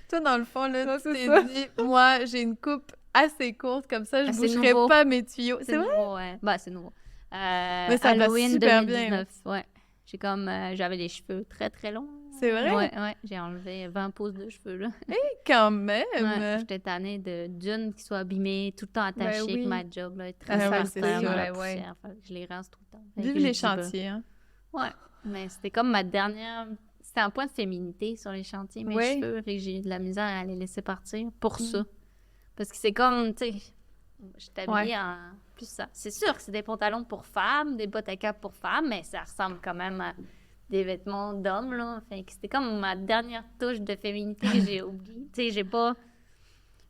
Toi, dans le fond, là, Ouais, tu c'est t'es ça. dit, moi, j'ai une coupe assez courte, comme ça, je Ah, c'est boucherai nouveau. pas mes tuyaux. C'est vrai? nouveau, ouais. Bah, c'est nouveau. Mais ça va Halloween super 2019, ouais. J'ai comme, j'avais les cheveux très, très longs. C'est vrai? Ouais. J'ai enlevé 20 pouces de cheveux, là. Quand même. Ouais, j'étais tannée d'une qui soit abîmée, tout le temps attachée, Ben oui. que ma job, là, est très Ah ouais, par c'est terre, sûr. dans la Ben ouais. poussière. Fait que je les rince tout le temps. Fait Vive que je les dis pas. chantiers, hein. Ouais, mais c'était comme ma dernière... C'était un point de féminité sur les chantiers, mes Oui. cheveux, et j'ai eu de la misère à les laisser partir pour ça. Parce que c'est comme, tu sais, je suis habillée Ouais. en... Plus ça. C'est sûr que c'est des pantalons pour femmes, des bottes à cap pour femmes, mais ça ressemble quand même à des vêtements d'hommes, là. Fait que c'était comme ma dernière touche de féminité que j'ai oubliée. Tu sais,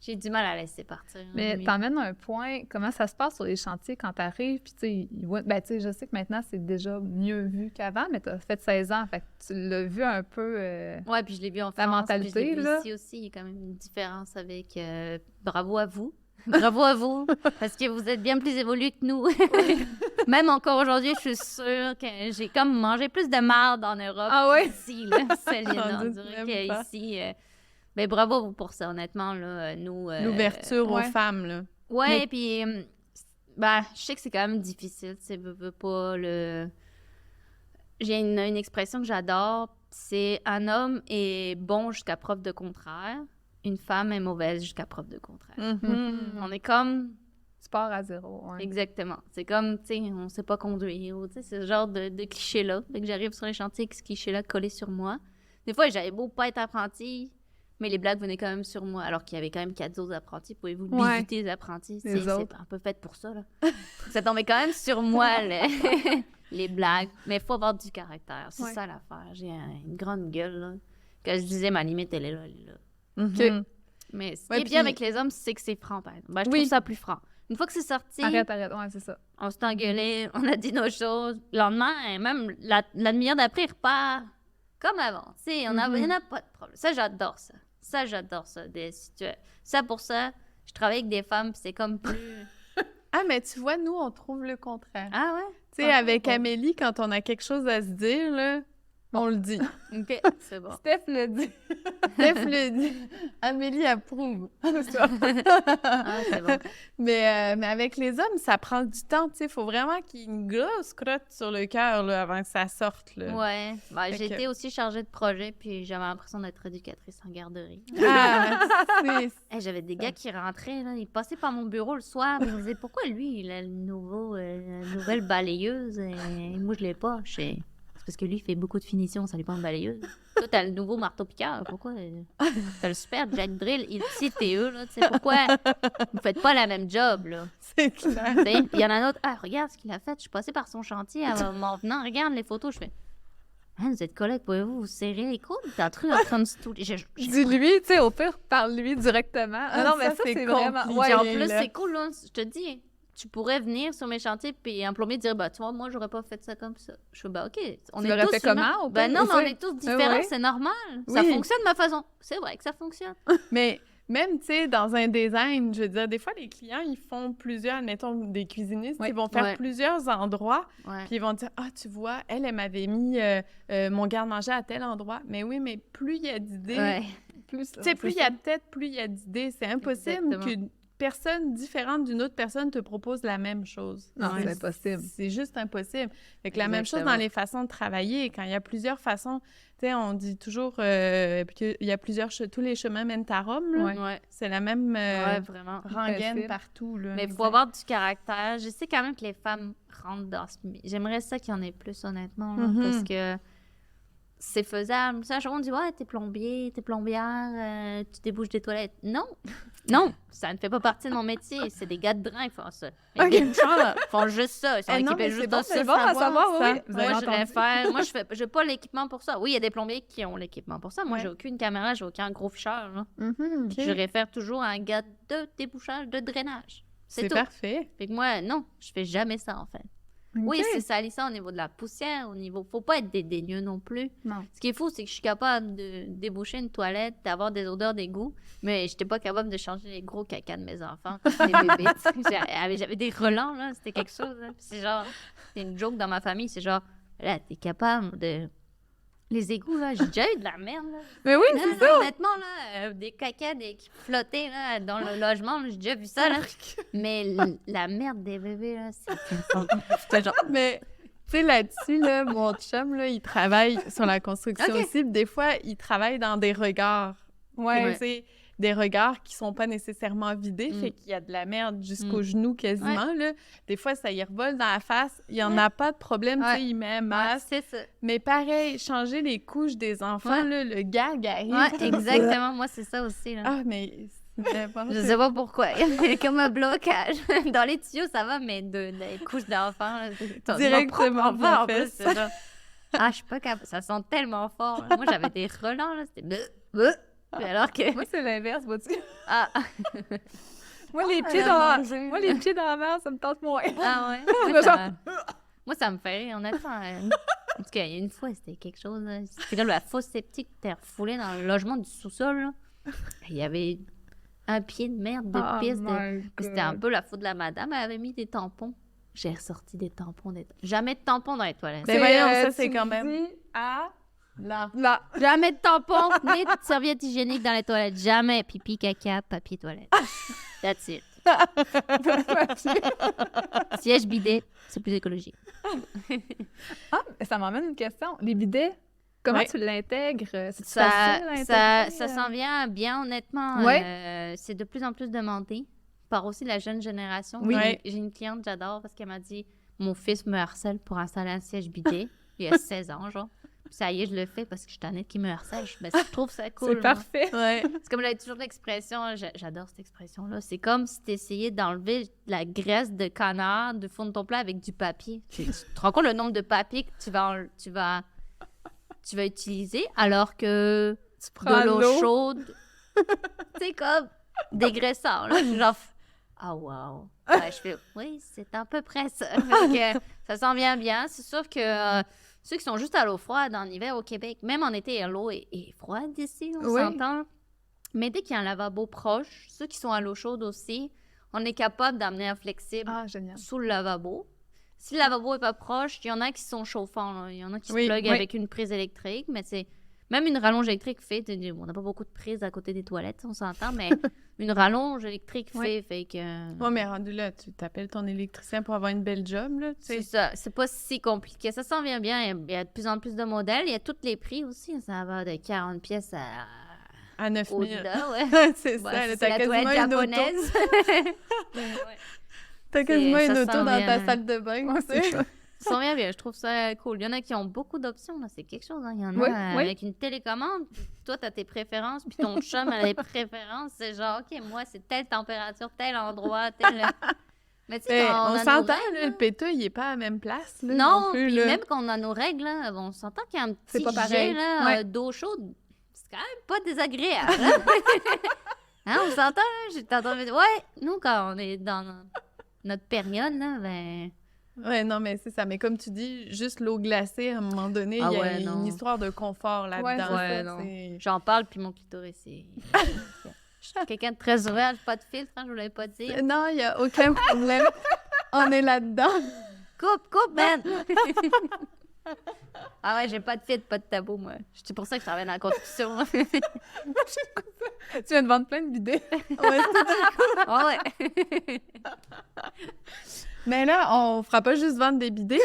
j'ai du mal à laisser partir. Mais t'emmènes un point, comment ça se passe sur les chantiers quand t'arrives, puis tu sais, ben tu sais, je sais que maintenant c'est déjà mieux vu qu'avant, mais t'as fait 16 ans, fait que tu l'as vu un peu... Ouais, puis je l'ai vu en La France, mentalité, puis je l'ai vu là. ici aussi. Il y a quand même une différence avec... bravo à vous. Bravo à vous, parce que vous êtes bien plus évolués que nous. Même encore aujourd'hui, je suis sûre que j'ai comme mangé plus de marde en Europe Ah ouais? qu'ici, là, Céline. J'en On doute dirait même pas. qu'ici... ben bravo à vous pour ça, honnêtement, là, nous... L'ouverture aux ouais. femmes, là. Ouais, Mais- puis ben, je sais que c'est quand même difficile, tu sais, veux pas le... J'ai une expression que j'adore, c'est un homme est bon jusqu'à preuve de contraire, une femme est mauvaise jusqu'à preuve de contraire. Mhm. On est comme... Tu pars à zéro, ouais. Exactement. C'est comme, tu sais, on sait pas conduire, ou tu sais, c'est ce genre de cliché-là. Fait que j'arrive sur les chantiers avec ce cliché-là collé sur moi. Des fois, j'avais beau pas être apprenti, mais les blagues venaient quand même sur moi, alors qu'il y avait quand même 4 autres apprentis. Pouvez-vous Ouais. visiter les apprentis? Les C'est autres. un peu fait pour ça, là. Ça tombait quand même sur moi, les blagues. Mais il faut avoir du caractère. C'est Ouais. ça l'affaire. J'ai une grande gueule, là. Quand je disais ma limite, elle est là, elle est là. Mhm. Mais ce qui Ouais, est bien puis- avec les hommes, c'est que c'est franc, par exemple. Ben, je Oui. trouve ça plus franc. Une fois que c'est sorti, Arrête, ouais, c'est ça. on s'est engueulé, on a dit nos choses. Le lendemain, même la demi-heure d'après, il repart comme avant. Tu sais, il n'y en a pas de problème. Ça, j'adore ça. Ça, j'adore ça. Ça, pour ça, je travaille avec des femmes, puis c'est comme plus... Ah, mais tu vois, nous, on trouve le contraire. Ah ouais? Tu sais, Ah, avec bon. Amélie, quand on a quelque chose à se dire, là, on le dit. OK, c'est bon. Steph le dit. Steph le dit. Amélie approuve. Ah, c'est bon. Mais avec les hommes, ça prend du temps, tu sais. Il faut vraiment qu'il y ait une grosse crotte sur le cœur, là, avant que ça sorte, là. Ouais. Ben, Fait j'ai que- été aussi chargée de projet, puis j'avais l'impression d'être éducatrice en garderie. Ah, c'est... Hey, j'avais des gars qui rentraient, là, ils passaient par mon bureau le soir, puis ils me disaient pourquoi lui, il a la nouvelle balayeuse et moi je l'ai pas. C'est parce que lui il fait beaucoup de finitions, ça lui prend une balayeuse. Toi t'as le nouveau marteau piqueur, pourquoi t'as le super Jack Drill, il CTE là, tu sais pourquoi vous faites pas la même job là. c'est clair. Tu sais? Puis il y en a un autre, ah regarde ce qu'il a fait, je suis passée par son chantier en m'en venant, regarde les photos, je fais. Ah, vous êtes collègues, pouvez-vous vous serrer les coudes? T'as un truc en train de se toucher. Dis-lui, tu sais, au pire, parle-lui directement. Ah, non, mais ça, ça, c'est c'est vraiment... compliqué. Ouais, Puis en il est plus, là. c'est cool, là. Je te dis, tu pourrais venir sur mes chantiers puis un plombier dire, bah, tu vois, moi, j'aurais pas fait ça comme ça. Je fais, bah, OK. On Tu est l'aurais tous fait humains. comment, au Ben pire? non, mais on Ouais. est tous différents, ouais. c'est normal. Ça Oui. fonctionne de ma façon. C'est vrai que ça fonctionne. Mais même, tu sais, dans un design, je veux dire, des fois, les clients, ils font plusieurs, admettons, des cuisinistes, ils vont faire plusieurs endroits, puis ils vont dire, ah, tu vois, elle m'avait mis mon garde-manger à tel endroit. Mais oui, mais plus il y a d'idées, plus il y a de têtes, plus il y a d'idées. C'est impossible qu'une personne différente d'une autre personne te propose la même chose. Non, c'est impossible. C'est juste impossible. Fait que la même chose dans les façons de travailler. Quand il y a plusieurs façons, tu sais, on dit toujours qu'il y a tous les chemins mènent à Rome. Là. C'est la même vraiment. rengaine partout. Là, mais il faut avoir du caractère. Je sais quand même que les femmes rentrent dans ce... J'aimerais ça qu'il y en ait plus, honnêtement, là, parce que c'est faisable. Ça, on dit, ouais, t'es plombier, t'es plombière, tu débouches des toilettes. Non, ça ne fait pas partie de mon métier. C'est des gars de drain qui font ça. Les gens font juste ça. Ils sont équipés juste dans ça. C'est bon à savoir, oui. Moi, je voudrais faire... Moi, je n'ai pas l'équipement pour ça. Oui, il y a des plombiers qui ont l'équipement pour ça. Moi, j'ai aucune caméra, j'ai aucun gros ficheur. Je réfère toujours à un gars de débouchage, de drainage. C'est tout. Parfait. Fait que moi, non, je fais jamais ça, en fait. Oui, c'est salissant au niveau de la poussière, faut pas être dédaigneux non plus. Non. Ce qui est fou, c'est que je suis capable de déboucher une toilette, d'avoir des odeurs d'égout, mais j'étais pas capable de changer les gros caca de mes enfants quand j'étais bébé. J'avais des relents, là, c'était quelque chose. Là. C'est genre, c'est une joke dans ma famille, c'est genre, là, t'es capable de... Les égouts, là, j'ai déjà eu de la merde, là. Mais oui, c'est ça! Honnêtement, là, des caca qui flottaient, là, dans le logement, là, j'ai déjà vu ça, là. Mais la merde des bébés, là, c'est genre... Mais, tu sais, là-dessus, là, mon chum, là, il travaille sur la construction aussi. Des fois, il travaille dans des regards. Tu sais, des regards qui sont pas nécessairement vidés, fait qu'il y a de la merde jusqu'aux genoux quasiment, là. Des fois, ça y revole dans la face. Il y en a pas de problème, tu sais, il met un masque. C'est ça. Mais pareil, changer les couches des enfants, là, le gag arrive. Ouais, exactement. Moi, c'est ça aussi, là. Ah, mais... Je sais pas pourquoi. Il y a comme un blocage. Dans les tuyaux, ça va, mais des couches d'enfants, là, directement en plus, c'est genre... Ah, je suis pas capable. Ça sent tellement fort. Là. Moi, j'avais des relents, là. C'était... Alors que... Moi, c'est l'inverse, vois-tu? Ah! Moi, les pieds dans la mer, ça me tente moins. Ah ouais? Moi, ça me fait rire, honnêtement. En tout cas, il y a une fois, c'était quelque chose. Là. C'était comme la fosse septique, t'es refoulée dans le logement du sous-sol. Là. Il y avait un pied de merde de piste. C'était un peu la faute de la madame. Elle avait mis des tampons. J'ai ressorti des tampons. Jamais de tampons dans les toilettes. Mais voyons, ça, c'est quand même... Là. Jamais de tampons, ni de serviettes hygiéniques dans les toilettes. Jamais. Pipi, caca, papier toilette. That's it. Siège bidet, c'est plus écologique. Ça m'emmène une question. Les bidets, comment tu l'intègres? Ça s'en vient bien, honnêtement. C'est de plus en plus demandé par aussi la jeune génération. Oui. J'ai une cliente, j'adore, parce qu'elle m'a dit « Mon fils me harcèle pour installer un siège bidet. » Il y a 16 ans, genre. Ça y est, je le fais parce que je suis tannée qu'il me harcèle. Mais je trouve ça cool. C'est parfait. C'est comme j'avais toujours l'expression, j'adore cette expression-là. C'est comme si tu essayais d'enlever la graisse de canard du fond de ton plat avec du papier. Tu te rends compte le nombre de papiers que tu vas utiliser alors que tu prends de l'eau chaude, c'est comme dégraissant. Là. Genre, ah wow. Ouais, je fais, oui, c'est à peu près ça. Ça s'en vient bien. C'est sûr que... ceux qui sont juste à l'eau froide en hiver au Québec, même en été, l'eau est froide ici, on s'entend. Mais dès qu'il y a un lavabo proche, ceux qui sont à l'eau chaude aussi, on est capable d'amener un flexible sous le lavabo. Si le lavabo n'est pas proche, il y en a qui sont chauffants. Là. Il y en a qui se pluguent avec une prise électrique, mais c'est... Même une rallonge électrique fait... On n'a pas beaucoup de prises à côté des toilettes, on s'entend, mais une rallonge électrique fait que... Oui, mais rendu là, tu t'appelles ton électricien pour avoir une belle job, là. C'est ça. C'est pas si compliqué. Ça s'en vient bien. Il y a de plus en plus de modèles. Il y a tous les prix aussi. Ça va de 40 pièces à 9 000. C'est ça. C'est la toilette japonaise. T'as quasiment une auto dans ta salle de bain. C'est ça. Ça s'en vient bien, je trouve ça cool. Il y en a qui ont beaucoup d'options, là. C'est quelque chose. Hein. Il y en a avec une télécommande. Toi, tu as tes préférences, puis ton chum a des préférences. C'est genre, OK, moi, c'est telle température, tel endroit, tel... Mais tu sais, on s'entend, le péteux, il n'est pas à la même place. Là, non, puis même quand on a nos règles, là, on s'entend qu'il y a un petit jet là, d'eau chaude. C'est quand même pas désagréable. Hein, on s'entend, j'étais en train de me dire, nous, quand on est dans notre période, là, ben... Ouais, non, mais c'est ça. Mais comme tu dis, juste l'eau glacée, à un moment donné, il y a une histoire de confort là-dedans. J'en parle, puis mon clitoris, c'est... Je suis quelqu'un de très ouvert, pas de filtre, hein, je vous l'avais pas dit. Non, il n'y a aucun problème. On est là-dedans. Coupe, man! Ah ouais, j'ai pas de filtre, pas de tabou, moi. C'est pour ça que je travaille dans la construction. Tu viens de vendre plein de bidets. Ouais, Ah ouais. mais là, on fera pas juste vendre des bidets.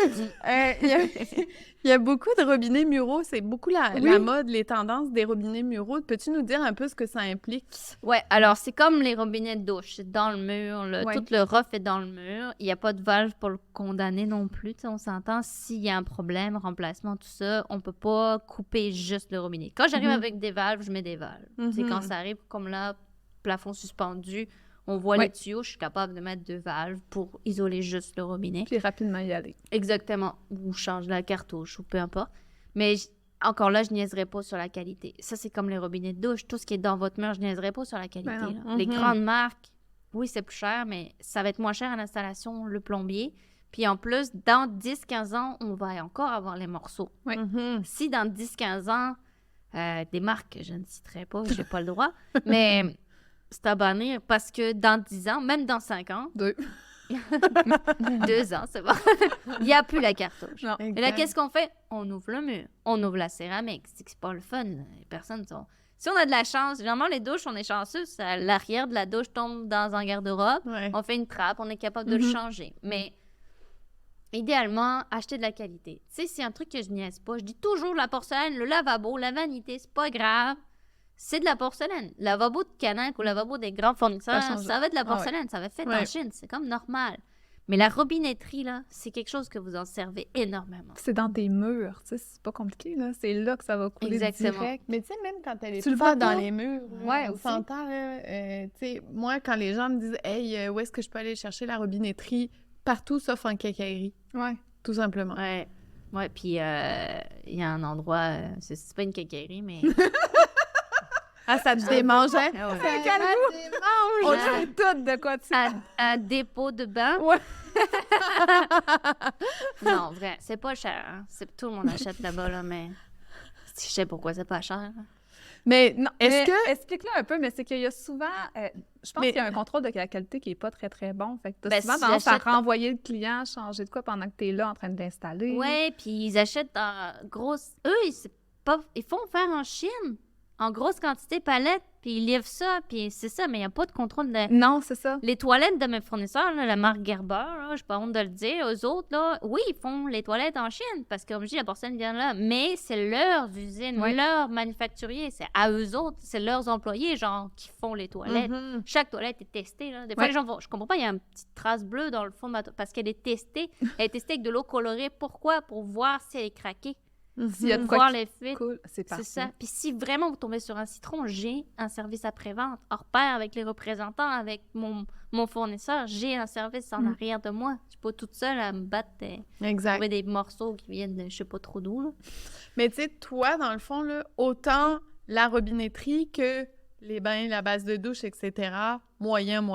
Il y a beaucoup de robinets muraux. C'est beaucoup la mode, les tendances des robinets muraux. Peux-tu nous dire un peu ce que ça implique? Ouais, alors c'est comme les robinets de douche. C'est dans le mur. Ouais. Tout le rough est dans le mur. Il n'y a pas de valve pour le condamner non plus. On s'entend. S'il y a un problème, remplacement, tout ça, on peut pas couper juste le robinet. Quand j'arrive avec des valves, je mets des valves. C'est quand ça arrive comme là, plafond suspendu, on voit les tuyaux, je suis capable de mettre 2 valves pour isoler juste le robinet. Puis rapidement y aller. Exactement. Ou change la cartouche, ou peu importe. Mais encore là, je niaiserai pas sur la qualité. Ça, c'est comme les robinets de douche. Tout ce qui est dans votre mur, je niaiserai pas sur la qualité. Là. Les grandes marques, oui, c'est plus cher, mais ça va être moins cher à l'installation, le plombier. Puis en plus, dans 10-15 ans, on va encore avoir les morceaux. Oui. Si dans 10-15 ans, des marques que je ne citerai pas, j'ai pas le droit, mais c'est à bannir parce que dans 10 ans, même dans 5 ans... 2. 2 ans, c'est bon. Il n'y a plus la cartouche. Non. Et là, qu'est-ce qu'on fait? On ouvre le mur. On ouvre la céramique. C'est pas le fun. Là. Les personnes sont... Si on a de la chance, généralement, les douches, on est chanceux. L'arrière de la douche tombe dans un garde-robe. Ouais. On fait une trappe. On est capable de le changer. Mais idéalement, acheter de la qualité. Tu sais, c'est un truc que je niaise pas. Je dis toujours la porcelaine, le lavabo, la vanité, c'est pas grave. C'est de la porcelaine. Lavabo de Canac ou lavabo des grands fournisseurs, ça va être de la porcelaine. Ça va être fait en Chine. C'est comme normal. Mais la robinetterie, là, c'est quelque chose que vous en servez énormément. C'est dans des murs, tu sais, c'est pas compliqué, là. C'est là que ça va couler direct. Mais tu sais, même quand elle est Tu le pas vois dans pas? les murs, Ouais, on aussi. s'entend, là, tu sais, moi, quand les gens me disent « Hey, où est-ce que je peux aller chercher la robinetterie? » Partout, sauf en quincaillerie, Ouais. tout simplement. Ouais. Ouais, puis il y a un endroit, c'est pas une quincaillerie, mais... Ah, ça te démange, hein? Ah ouais. Ça Calme-vous. te On démange! sait tout de quoi tu Un dépôt de bain. Ouais. Non, vrai, c'est pas cher. Hein. Tout le monde achète là-bas, là, mais... Je sais pourquoi c'est pas cher. Hein. Mais non, est-ce que... Explique-le un peu, mais c'est qu'il y a souvent... je pense qu'il y a un contrôle de la qualité qui est pas très, très bon. Fait que t'as Ben, souvent si tendance à j'achète- renvoyer le client, changer de quoi pendant que t'es là en train de l'installer. Ouais, puis ils achètent en grosse... Eux, ils font faire en Chine, en grosse quantité palette, puis ils livrent ça, puis c'est ça, mais il n'y a pas de contrôle de... Non, c'est ça. Les toilettes de mes fournisseurs, là, la marque Gerber, là, j'ai pas honte de le dire, eux autres, là, oui, ils font les toilettes en Chine, parce que, comme je dis, la porcelaine vient de là, mais c'est leurs usines, leurs manufacturiers, c'est à eux autres, c'est leurs employés, genre, qui font les toilettes. Chaque toilette est testée, là. Des fois, les gens vont... Je comprends pas, il y a une petite trace bleue dans le fond de ma toilette, parce qu'elle est testée. Elle est testée avec de l'eau colorée. Pourquoi? Pour voir si elle est craquée. S'il y a de quoi Voir qui les fuites. coule, c'est parfait. C'est ça. Puis si vraiment vous tombez sur un citron, j'ai un service après-vente. Hors pair avec les représentants, avec mon fournisseur, j'ai un service en arrière de moi. Je suis pas toute seule à me battre, Exact. trouver des morceaux qui viennent de je sais pas trop d'où. Là. Mais tu sais, toi, dans le fond, là, autant la robinetterie que les bains, la base de douche, etc., moyen.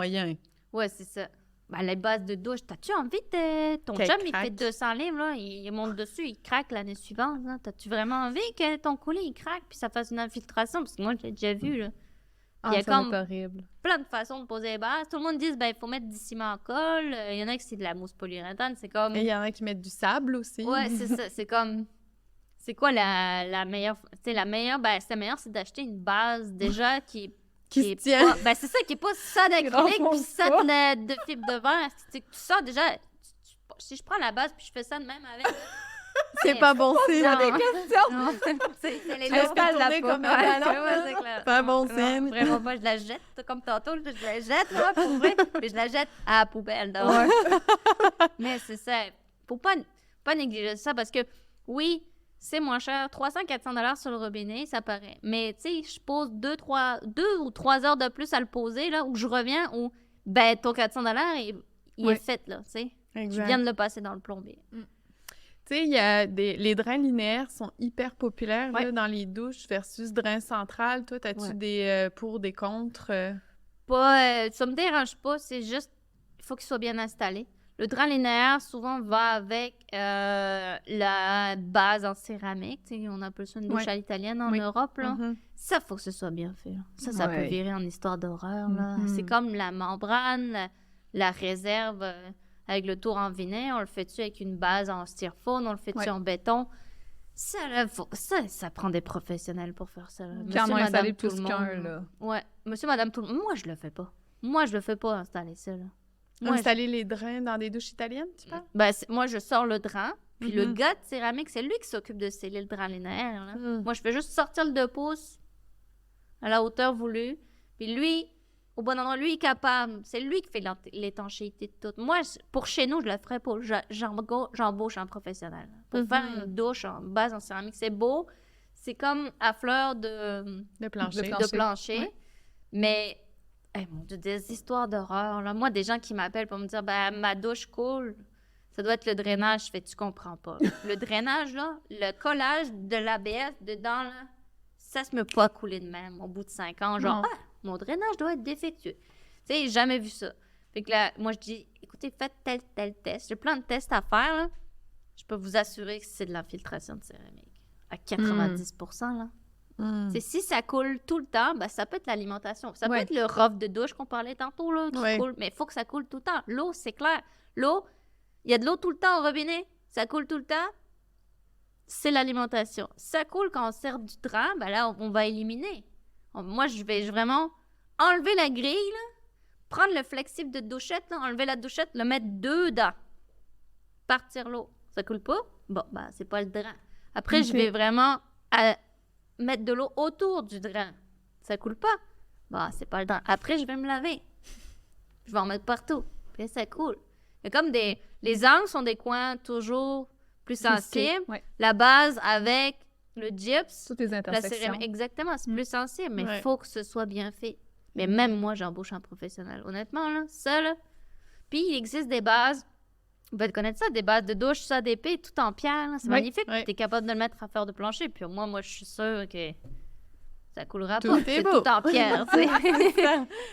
Ouais, c'est ça. Ben, les bases de douche, t'as-tu envie de... Ton Qu'elle chum, il craque. fait 200 livres, là, il monte dessus, il craque l'année suivante. Là. T'as-tu vraiment envie que ton coulis, il craque puis ça fasse une infiltration? Parce que moi, j'ai déjà vu, là. Ah, Il y a ça comme va être horrible. plein de façons de poser les bases. Tout le monde dit, ben, il faut mettre du ciment en colle. Il y en a qui c'est de la mousse polyuréthane. C'est comme... Et il y en a qui mettent du sable aussi. Ouais, c'est ça. C'est comme... C'est quoi la meilleure... Tu sais, la meilleure, c'est d'acheter une base déjà qui Qui se est tient. pas- ben, c'est ça, qui est pas ça d'acrylique puis renfonce ça pas. de fibre de verre. C'est que tu sors déjà... Si je prends la base puis je fais ça de même avec... C'est pas bon signe. Non. Des questions! Non, c'est les Tu laisses deux. pas tourner comme un ballon. Ouais, c'est clair. Pas bon Non, signe. vraiment pas, je la jette comme tantôt, je la jette, là, pour vrai, puis je la jette à la poubelle. Donc. Mais c'est ça, faut pas négliger ça parce que, oui, c'est moins cher, 300-400 $ sur le robinet, ça paraît. Mais, tu sais, je pose 2 ou 3 heures de plus à le poser, là, où je reviens, où, ben, ton 400 $, il est fait, là, tu sais. Je viens de le passer dans le plombier. Tu sais, il y a les drains linéaires sont hyper populaires là, dans les douches versus drains central. Toi, as-tu des pour, des contre? Pas, ça me dérange pas, c'est juste, il faut qu'il soit bien installé. Le drain linéaire, souvent, va avec la base en céramique. Tu sais, on appelle ça une douche à l'italienne en Europe. Là. Ça, il faut que ce soit bien fait. Là. Ça peut virer en histoire d'horreur. Là. C'est comme la membrane, la réserve avec le tour en vinyle. On le fait-tu avec une base en styrofoam? On le fait-tu en béton? Ça, là, ça prend des professionnels pour faire ça. Là. Monsieur, madame, tout le monde. Là. Ouais. Monsieur, madame, tout le monde. Moi, je le fais pas. Moi, je le fais pas installer ça. Là. Installer les drains dans des douches italiennes, tu parles? Ben, moi, je sors le drain, puis le gars de céramique, c'est lui qui s'occupe de sceller le drain linéaire. Là. Moi, je fais juste sortir le 2 pouces à la hauteur voulue, puis lui, au bon endroit, lui, il est capable. C'est lui qui fait l'étanchéité de tout. Moi, pour chez nous, je le ferais pas. J'embauche un professionnel. Pour faire une douche en base en céramique, c'est beau. C'est comme à fleur de plancher. Ouais. Mais... Hey, mon Dieu, des histoires d'horreur. Là. Moi, des gens qui m'appellent pour me dire ma douche coule, ça doit être le drainage. Je fais, tu comprends pas. Le drainage, là, le collage de l'ABS dedans, là, ça se met pas à couler de même au bout de 5 ans. Genre, mon drainage doit être défectueux. Tu sais, j'ai jamais vu ça. Fait que là, moi, je dis, écoutez, faites tel test. J'ai plein de tests à faire. Là. Je peux vous assurer que c'est de l'infiltration de céramique. À 90%, là. Si ça coule tout le temps, ben, ça peut être l'alimentation. Ça peut être le rough de douche qu'on parlait tantôt, là, qui coule, mais il faut que ça coule tout le temps. L'eau, c'est clair. L'eau, il y a de l'eau tout le temps au robinet. Ça coule tout le temps. C'est l'alimentation. Ça coule quand on sert du drain, ben là, on va éliminer. Moi, je vais vraiment enlever la grille, là, prendre le flexible de douchette, là, enlever la douchette, le mettre dedans. Partir l'eau. Ça coule pas? Bon, ben, c'est pas le drain. Après, je vais vraiment... mettre de l'eau autour du drain. Ça coule pas? Bah, c'est pas le drain. Après, je vais me laver. Je vais en mettre partout. Puis là, ça coule. Il y a comme les angles sont des coins toujours plus sensibles. La base avec le gyps. Toutes les intersections. Exactement, c'est plus sensible, mais il faut que ce soit bien fait. Mais même moi, j'embauche un professionnel. Honnêtement, là, ça, là. Puis, il existe des bases. Vous pouvez connaître ça, des bases de douche, ça, d'épée, tout en pierre. C'est magnifique. Tu es capable de le mettre à faire de plancher. Puis moi, je suis sûre que ça coulera pas. C'est tout en pierre.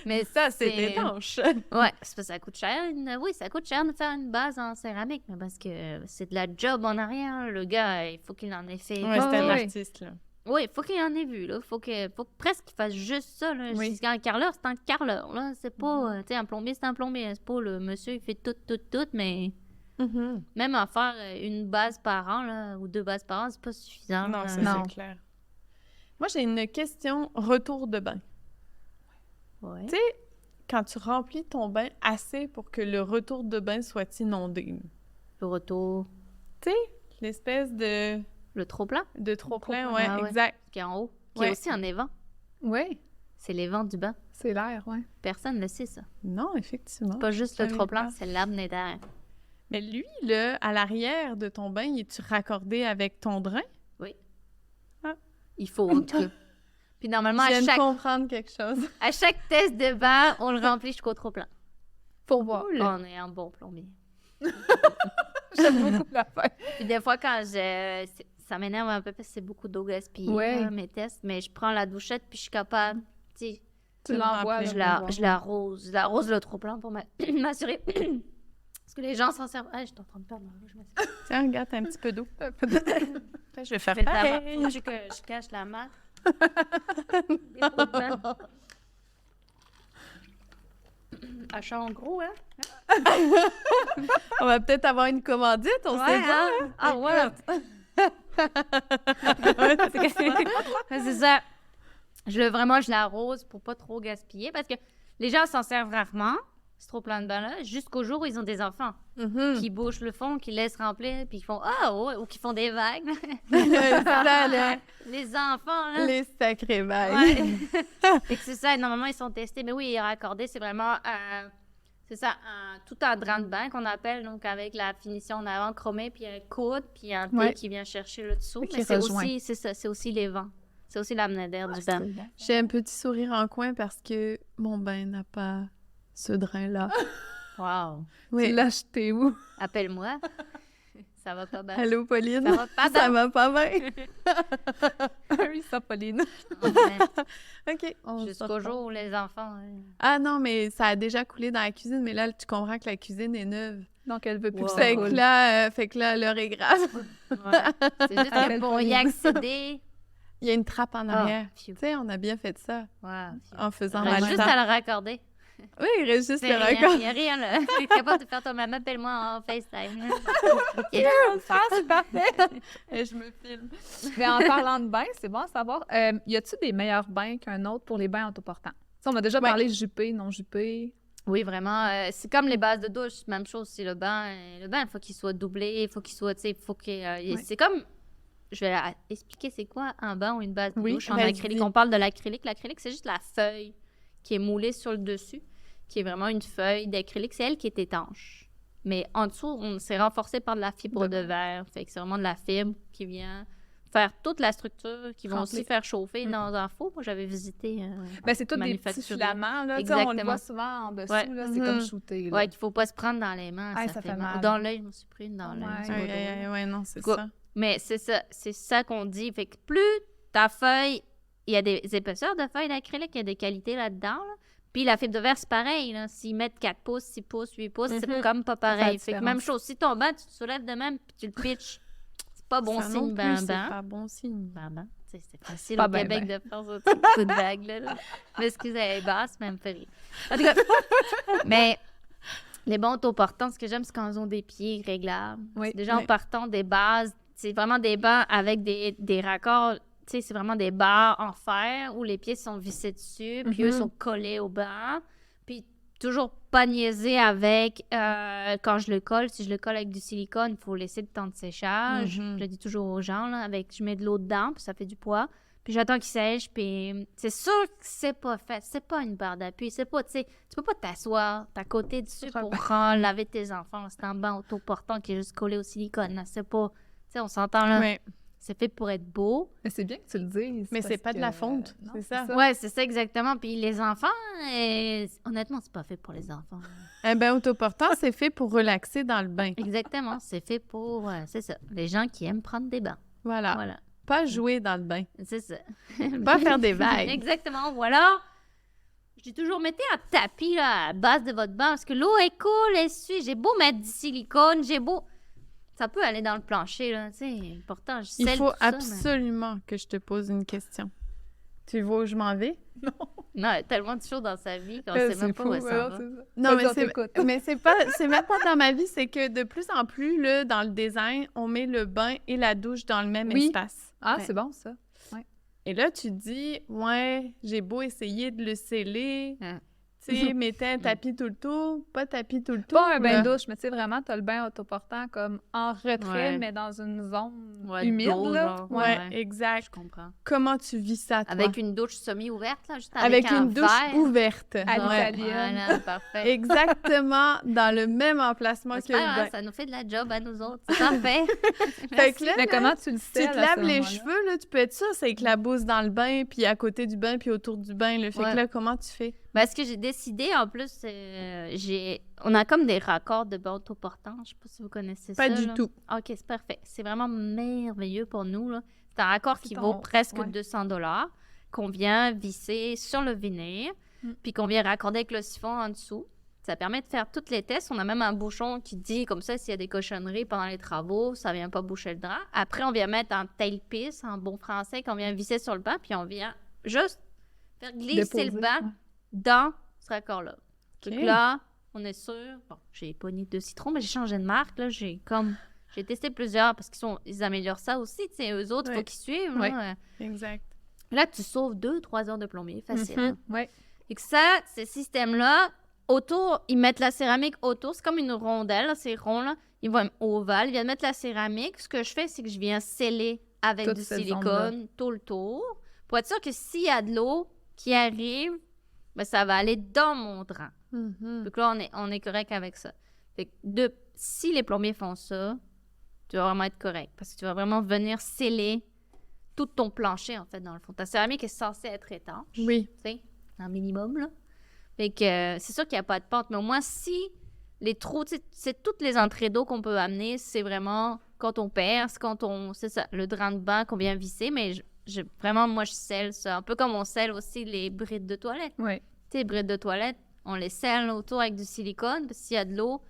Mais ça, c'est étanche. Oui, ça coûte cher. Oui, ça coûte cher de faire une base en céramique. Mais parce que c'est de la job en arrière. Le gars, il faut qu'il en ait fait. Oui, c'est un artiste, là. Oui, il faut qu'il en ait vu. Il faut presque qu'il fasse juste ça. Là. Un carreleur, c'est un carreleur. Là. C'est pas... tu sais, un plombier, c'est un plombier. C'est pas le monsieur, il fait tout, mais... Même en faire une base par an, là, ou 2 bases par an, c'est pas suffisant. Non, c'est clair. Moi, j'ai une question retour de bain. Tu sais, quand tu remplis ton bain assez pour que le retour de bain soit inondé. Le retour... Tu sais, l'espèce de... Le trop-plein? De trop-plein, oui, exact. Qui est en haut. Qui est aussi un évent. Oui. C'est l'évent du bain. C'est l'air, oui. Personne ne le sait, ça. Non, effectivement. C'est pas juste le trop-plein, c'est l'apnée d'air. Mais lui, là, à l'arrière de ton bain, es-tu raccordé avec ton drain? Oui. Ah. Il faut, en tout cas. Puis normalement, je viens de comprendre quelque chose. À chaque test de bain, on le remplit jusqu'au trop-plein. Pour voir. On est un bon plombier. J'aime beaucoup la fin. Puis des fois, quand ça m'énerve un peu parce que c'est beaucoup d'eau gaspillée, mes tests, mais je prends la douchette puis je suis capable, tu l'envoies. Je l'arrose. Je l'arrose le trop-plein pour m'assurer... Parce que les gens s'en servent. Ah, je suis en train de perdre. Tiens, regarde, t'as un petit peu d'eau. Je vais faire pareil. Je cache la mat. Achat en gros, hein? On va peut-être avoir une commandite, on sait pas. Hein? Ah ouais! C'est ça. Je l'arrose pour pas trop gaspiller parce que les gens s'en servent rarement. C'est trop plein de bain là, jusqu'au jour où ils ont des enfants qui bouchent le fond, qui laissent remplir, puis ils font ou qui font des vagues. Les enfants, là. Les sacrés vagues. Et c'est ça, normalement, ils sont testés. Mais oui, raccordés, c'est vraiment tout un drain de bain qu'on appelle, donc avec la finition en avant chromée, puis un coude, puis un thé qui vient chercher le dessous. Mais c'est aussi les vents. C'est aussi l'amener d'air du bain. J'ai un petit sourire en coin parce que mon bain n'a pas ce drain-là. Wow! Oui. Tu l'as acheté où? Appelle-moi. Ça va pas bien. Allô, Pauline? Ça va pas bien. Oui, ça, Pauline. OK. Jusqu'au jour où les enfants... Ah non, mais ça a déjà coulé dans la cuisine, mais là, tu comprends que la cuisine est neuve. Donc, elle veut plus que ça Fait coule. que là, l'heure est grave. Ouais. C'est juste que pour y accéder... Il y a une trappe en arrière. phew. Tu sais, on a bien fait ça Wow. en faisant Il reste mal juste temps. à le raccorder. Oui, il reste juste C'est le rien, raccord. il n'y a rien, là. Tu es capable de faire ton maman, appelle-moi en FaceTime. là. OK. C'est parfait! Et je me filme. Mais en parlant de bain, c'est bon à savoir. Y a-tu des meilleurs bains qu'un autre pour les bains autoportants? Tu sais, on a déjà parlé jupé, non jupé. Oui, vraiment. C'est comme les bases de douche. Même chose, c'est le bain. Le bain, il faut qu'il soit doublé. Il faut qu'il soit, tu sais, il faut qu'il... C'est comme... Je vais expliquer c'est quoi un bain ou une base de douche en acrylique. On parle de l'acrylique. L'acrylique, c'est juste la feuille qui est moulée sur le dessus, qui est vraiment une feuille d'acrylique. C'est elle qui est étanche. Mais en dessous, c'est renforcé par de la fibre de verre. Fait que c'est vraiment de la fibre qui vient faire toute la structure, qui vont aussi faire chauffer dans un four. Moi, j'avais visité C'est tous des petits filaments, là. On le voit souvent en dessous, là. C'est comme shooté, là. Ouais, qu'il ne faut pas se prendre dans les mains. Ça fait mal. Dans l'œil, je me suis pris une dans l'œil. Ouais, non, c'est ça. Mais c'est ça qu'on dit. Fait que plus ta feuille, il y a des épaisseurs de feuilles d'acrylique, il y a des qualités là-dedans. Là. Puis la fibre de verre, c'est pareil. Là. S'ils mettent 4 pouces, 6 pouces, 8 pouces, c'est comme pas pareil. Fait que même chose. Si ton banc, tu te soulèves de même puis tu le pitches, c'est pas bon signe, c'est pas bon signe. C'est facile au Québec de faire ce coup de vague. Là. Mais excusez, elle est basse, mais elle me fait rire. En tout cas, mais... Les bons autoportants, ce que j'aime, c'est quand ils ont des pieds réglables. C'est déjà en partant des bases. C'est vraiment des bancs avec des raccords. Tu sais, c'est vraiment des barres en fer où les pieds sont vissés dessus, puis eux sont collés au banc. Puis toujours pas niaiser avec quand je le colle. Si je le colle avec du silicone, il faut laisser le temps de séchage. Je le dis toujours aux gens, là, je mets de l'eau dedans, puis ça fait du poids. Puis j'attends qu'il sèche, puis c'est sûr que c'est pas fait. C'est pas une barre d'appui. C'est pas, tu sais, tu peux pas t'asseoir, à côté dessus pour laver tes enfants. C'est un banc autoportant qui est juste collé au silicone. Là. C'est pas, tu sais, on s'entend là. Ouais. C'est fait pour être beau. Mais c'est bien que tu le dises. Mais c'est pas de la fonte, non, c'est ça? Ouais, c'est ça exactement. Puis les enfants, honnêtement, c'est pas fait pour les enfants. Un bain autoportant, c'est fait pour relaxer dans le bain. Exactement, c'est fait pour, c'est ça, les gens qui aiment prendre des bains. Voilà. Pas jouer dans le bain. C'est ça. Pas faire des vagues. Exactement. Ou alors, je dis toujours, mettez un tapis là, à la base de votre bain parce que l'eau est cool, elle suit. J'ai beau mettre du silicone, ça peut aller dans le plancher, là. Tu sais, pourtant, je Il scelle faut tout ça, absolument que je te pose une question. Tu vois où je m'en vais? Non, il y a tellement de choses dans sa vie qu'on sait même pas où ça va. Non, mais c'est même pas dans ma vie, c'est que de plus en plus, là, dans le design, on met le bain et la douche dans le même espace. Ah, c'est bon, ça. Ouais. Et là, tu dis, j'ai beau essayer de le sceller, tu sais, mettez un tapis tout le tour, pas tapis tout le tour. Pas un bain de douche, mais tu sais, vraiment, t'as le bain autoportant comme en retrait, mais dans une zone humide, là. Genre. Ouais, exact. Je comprends. Comment tu vis ça, toi? Avec une douche semi-ouverte, là, juste avec un une douche verre. Ouverte. À l'italienne. Voilà, parfait. Exactement dans le même emplacement que le bain. Ça nous fait de la job à nous autres. C'est parfait. Fait que là, mais comment tu le sais? tu te laves les cheveux, là, tu peux être sûr, ça éclabousse dans le bain, puis à côté du bain, puis autour du bain. Là. Fait que là, comment tu fais? Ben, ce que j'ai décidé, en plus, on a comme des raccords de bain autoportant. Je sais pas si vous connaissez ça. Pas du tout. OK, c'est parfait. C'est vraiment merveilleux pour nous. Là. C'est un raccord qui vaut presque 200$, qu'on vient visser sur le vinyle, puis qu'on vient raccorder avec le siphon en dessous. Ça permet de faire tous les tests. On a même un bouchon qui dit, comme ça, s'il y a des cochonneries pendant les travaux, ça vient pas boucher le drap. Après, on vient mettre un tailpiece, en bon français, qu'on vient visser sur le banc, puis on vient juste faire glisser le banc dans ce raccord-là. Donc là, on est sûr... Bon, j'ai pas ni de citron, mais j'ai changé de marque. Là, j'ai testé plusieurs parce qu'ils améliorent ça aussi. Tu sais, eux autres, il faut qu'ils suivent. Là. Exact. Là, tu sauves 2-3 heures de plombier. Facile. Et que ça, ce système-là, autour, ils mettent la céramique autour. C'est comme une rondelle, là, c'est rond, là. Ils vont ovale. Ils viennent mettre la céramique. Ce que je fais, c'est que je viens sceller avec du silicone tout le tour pour être sûr que s'il y a de l'eau qui arrive, ben, ça va aller dans mon drap. Donc là, on est correct avec ça. Fait que si les plombiers font ça, tu vas vraiment être correct parce que tu vas vraiment venir sceller tout ton plancher, en fait, dans le fond. Ta céramique est censée être étanche. Oui. Tu sais, un minimum, là. Fait que c'est sûr qu'il n'y a pas de pente, mais au moins, si les trous, c'est toutes les entrées d'eau qu'on peut amener, c'est vraiment quand on perce, c'est ça, le drap de bain qu'on vient visser, mais vraiment, moi, je scelle ça. Un peu comme on scelle aussi les brides de toilette. Oui. Tu sais, les brides de toilette, on les scelle autour avec du silicone, parce que s'il y a de l'eau,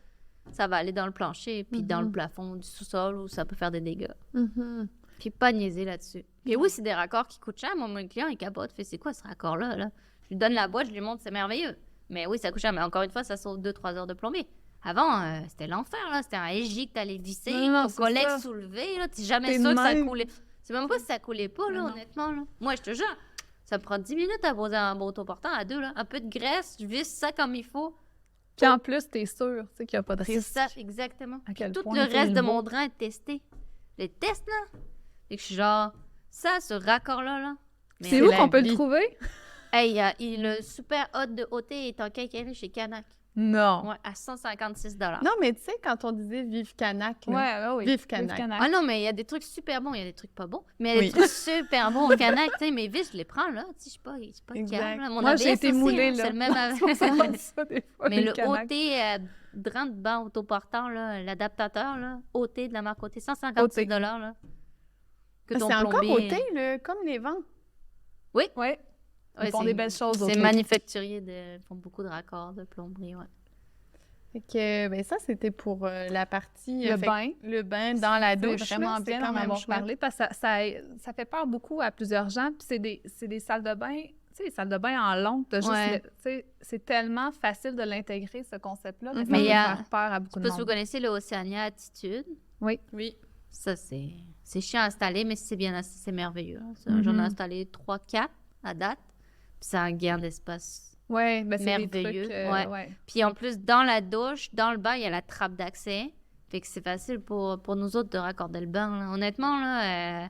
ça va aller dans le plancher, puis dans le plafond du sous-sol où ça peut faire des dégâts. Mhm. Puis pas niaiser là-dessus. Puis oui, c'est des raccords qui coûtent cher. Moi, mon client, il capote. Fait, c'est quoi ce raccord-là? Là? Je lui donne la boîte, je lui montre, c'est merveilleux. Mais oui, ça coûte cher. Mais encore une fois, ça sauve 2-3 heures de plombier. Avant, c'était l'enfer, là. C'était un égie que t'allais visser, ton collègue soulevé, là. T'es jamais sûr que ça coulait. C'est même pas si ça coulait pas, là, honnêtement, là. Moi, je te jure, ça me prend 10 minutes à poser un beau autoportant à 2, là. Un peu de graisse, je visse ça comme il faut. Puis en plus, t'es sûr, tu sais, qu'il n'y a pas de risque. C'est ça, exactement. Tout point le reste de mon drain est testé. Les tests, là. Et que je suis genre, ça, ce raccord-là, là. C'est où qu'on peut le trouver? Hey, le super hot de OT est en quincaillerie chez Canac. Non. Ouais, à 156 $. Non, mais tu sais, quand on disait Vive Canac, là, oui. Vive Canac. Ah non, mais il y a des trucs super bons, il y a des trucs pas bons. Mais il y a des trucs super bons au Canac, tu sais, mes vis, je les prends, là. Tu sais, je suis pas calme, là. Moi, j'ai été moulée, là. C'est le même avec... ça, des fois, mais le Canac. OT, drain de banc autoportant, là, l'adaptateur, là, OT de la marque OT, 156 $, là. Que c'est encore OT, là, comme les vents. Oui. Oui. Ils font des belles choses. C'est manufacturier, ils font beaucoup de raccords, de plomberie, ouais. Fait que, ben ça, c'était pour la partie... Le bain dans la douche. C'est vraiment bien d'en avoir parlé parce que ça fait peur beaucoup à plusieurs gens. Puis c'est des salles de bain, tu sais, les salles de bain en longue, c'est tellement facile de l'intégrer, ce concept-là, mais ça peut faire peur à beaucoup de monde. Vous connaissez le Oceania Attitude? Oui. Ça, c'est chiant à installer, mais si c'est bien assez, c'est merveilleux. J'en ai installé 3-4 à date. Puis ça a un gain d'espace merveilleux. C'est des trucs, Puis en plus, dans la douche, dans le bain, il y a la trappe d'accès. Fait que c'est facile pour nous autres de raccorder le bain. Là. Honnêtement, là,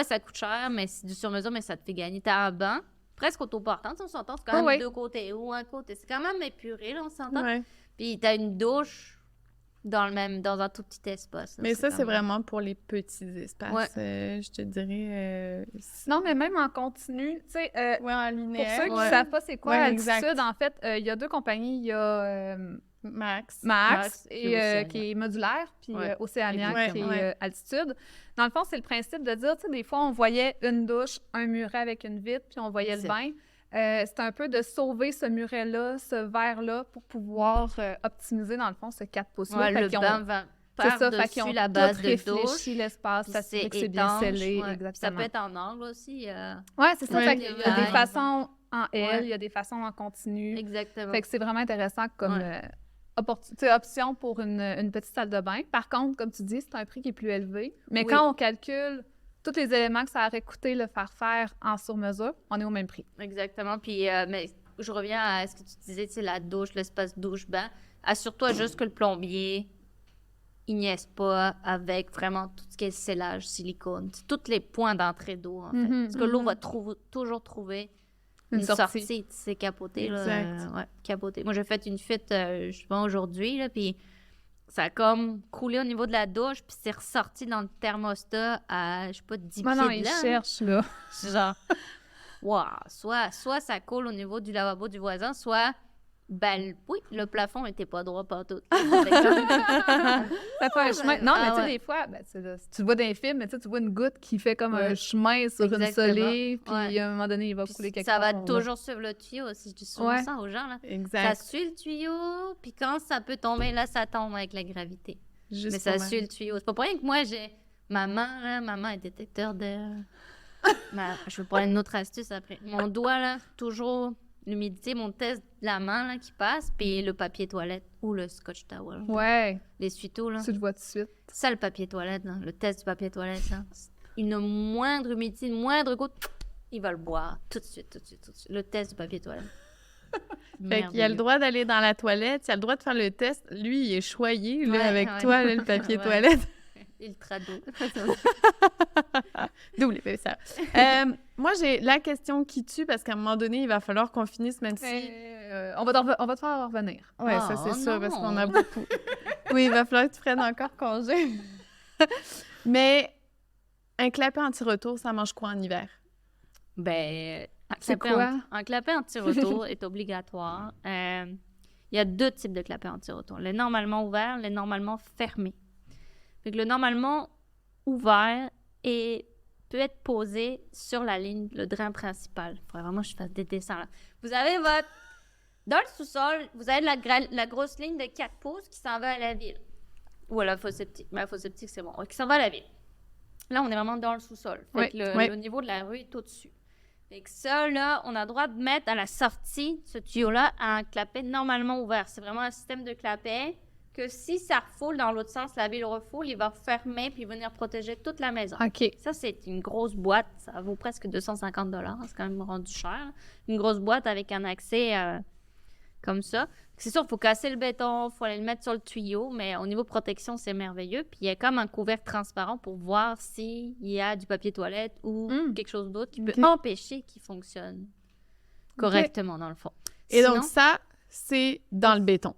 ça coûte cher, mais c'est du sur-mesure, mais ça te fait gagner. T'as un bain, presque autoportant, on s'entend, c'est quand même deux côtés ou un côté. C'est quand même épuré, là, on s'entend. Ouais. Puis t'as une douche dans un tout petit espace. Là, mais ça, c'est vraiment pour les petits espaces, je te dirais. Non, mais même en continu, tu sais, en linéaire. Pour ceux qui ne savent pas c'est quoi Altitude, en fait, il y a deux compagnies. Il y a Max et, qui est modulaire, puis Oceania qui est Altitude. Dans le fond, c'est le principe de dire, tu sais, des fois, on voyait une douche, un muret avec une vitre, puis on voyait le bain. C'est un peu de sauver ce muret-là, ce verre-là, pour pouvoir optimiser, dans le fond, ce 4 pouces-là. Le bain va par-dessus la base de douche. L'espace, ça fait que c'est bien scellé. Exactement. Ça peut être en angle aussi. Oui, c'est ça. Fait il y a des façons en L, il y a des façons en continu. Exactement. Fait que c'est vraiment intéressant comme option pour une petite salle de bain. Par contre, comme tu dis, c'est un prix qui est plus élevé. Mais quand on calcule tous les éléments que ça aurait coûté le faire en sur-mesure, on est au même prix. Exactement. Puis, mais je reviens à ce que tu disais, tu sais, la douche, l'espace douche-bain. Assure-toi juste que le plombier, il niaise pas avec vraiment tout ce qui est scellage, silicone, tous les points d'entrée d'eau, en fait. Parce que l'eau va toujours trouver une sortie. C'est capoté, là. Capoté. Moi, j'ai fait une fuite, justement, aujourd'hui, là, puis ça a comme coulé au niveau de la douche, puis c'est ressorti dans le thermostat à, je sais pas, 10 pieds de là. Non, il cherche, là. Genre, wow. Soit ça coule au niveau du lavabo du voisin, soit, le plafond était pas droit partout. Ça fait un chemin. Non, mais tu sais, des fois, tu vois dans les films, mais tu vois une goutte qui fait comme un chemin sur une solée, puis à un moment donné, il va couler quelque chose. Ça va toujours suivre le tuyau aussi. Je dis souvent ça aux gens. Là. Exact. Ça suit le tuyau, puis quand ça peut tomber, là, ça tombe avec la gravité. Mais ça suit le tuyau. C'est pas pour rien que moi, j'ai... Maman est détecteur de... Je vais prendre une autre astuce après. Mon doigt, là, toujours... l'humidité, mon test de la main là, qui passe, puis le papier toilette ou le scotch towel. Ouais. L'essuie-tout, là. Tu le vois tout de suite. Ça, le papier toilette, là, le test du papier toilette, là. Une moindre humidité, une moindre goutte, il va le boire tout de suite. Le test du papier toilette. Fait qu'il a le droit d'aller dans la toilette, il a le droit de faire le test. Lui, il est choyé là, avec toi, là, le papier toilette. Ultra doux. Double épaisseur. Moi, j'ai la question qui tue parce qu'à un moment donné, il va falloir qu'on finisse, même si... on va te faire revenir. Oui, ça c'est sûr, parce qu'on a beaucoup. Oui, il va falloir que tu prennes encore congé. Mais un clapet anti-retour, ça mange quoi en hiver? Un clapet anti-retour est obligatoire. Il y a 2 types de clapets anti-retour. Les normalement ouverts, les normalement fermés. Fait que le normalement ouvert peut être posé sur la ligne, le drain principal. Il faudrait vraiment que je fasse des dessins là. Vous avez Dans le sous-sol, vous avez la grosse ligne de 4 pouces qui s'en va à la ville. Ou à la fosse septique. Mais la fosse septique, c'est bon. Qui s'en va à la ville. Là, on est vraiment dans le sous-sol. Fait que le niveau de la rue est au-dessus. Fait que ça, là, on a le droit de mettre à la sortie ce tuyau-là un clapet normalement ouvert. C'est vraiment un système de clapet que si ça refoule dans l'autre sens, la ville refoule, il va fermer puis venir protéger toute la maison. OK. Ça, c'est une grosse boîte. Ça vaut presque 250 $. C'est quand même rendu cher. Une grosse boîte avec un accès comme ça. C'est sûr, il faut casser le béton, il faut aller le mettre sur le tuyau, mais au niveau protection, c'est merveilleux. Puis il y a comme un couvercle transparent pour voir s'il y a du papier toilette ou quelque chose d'autre qui peut empêcher qu'il fonctionne correctement, dans le fond. Et donc ça, c'est dans le béton.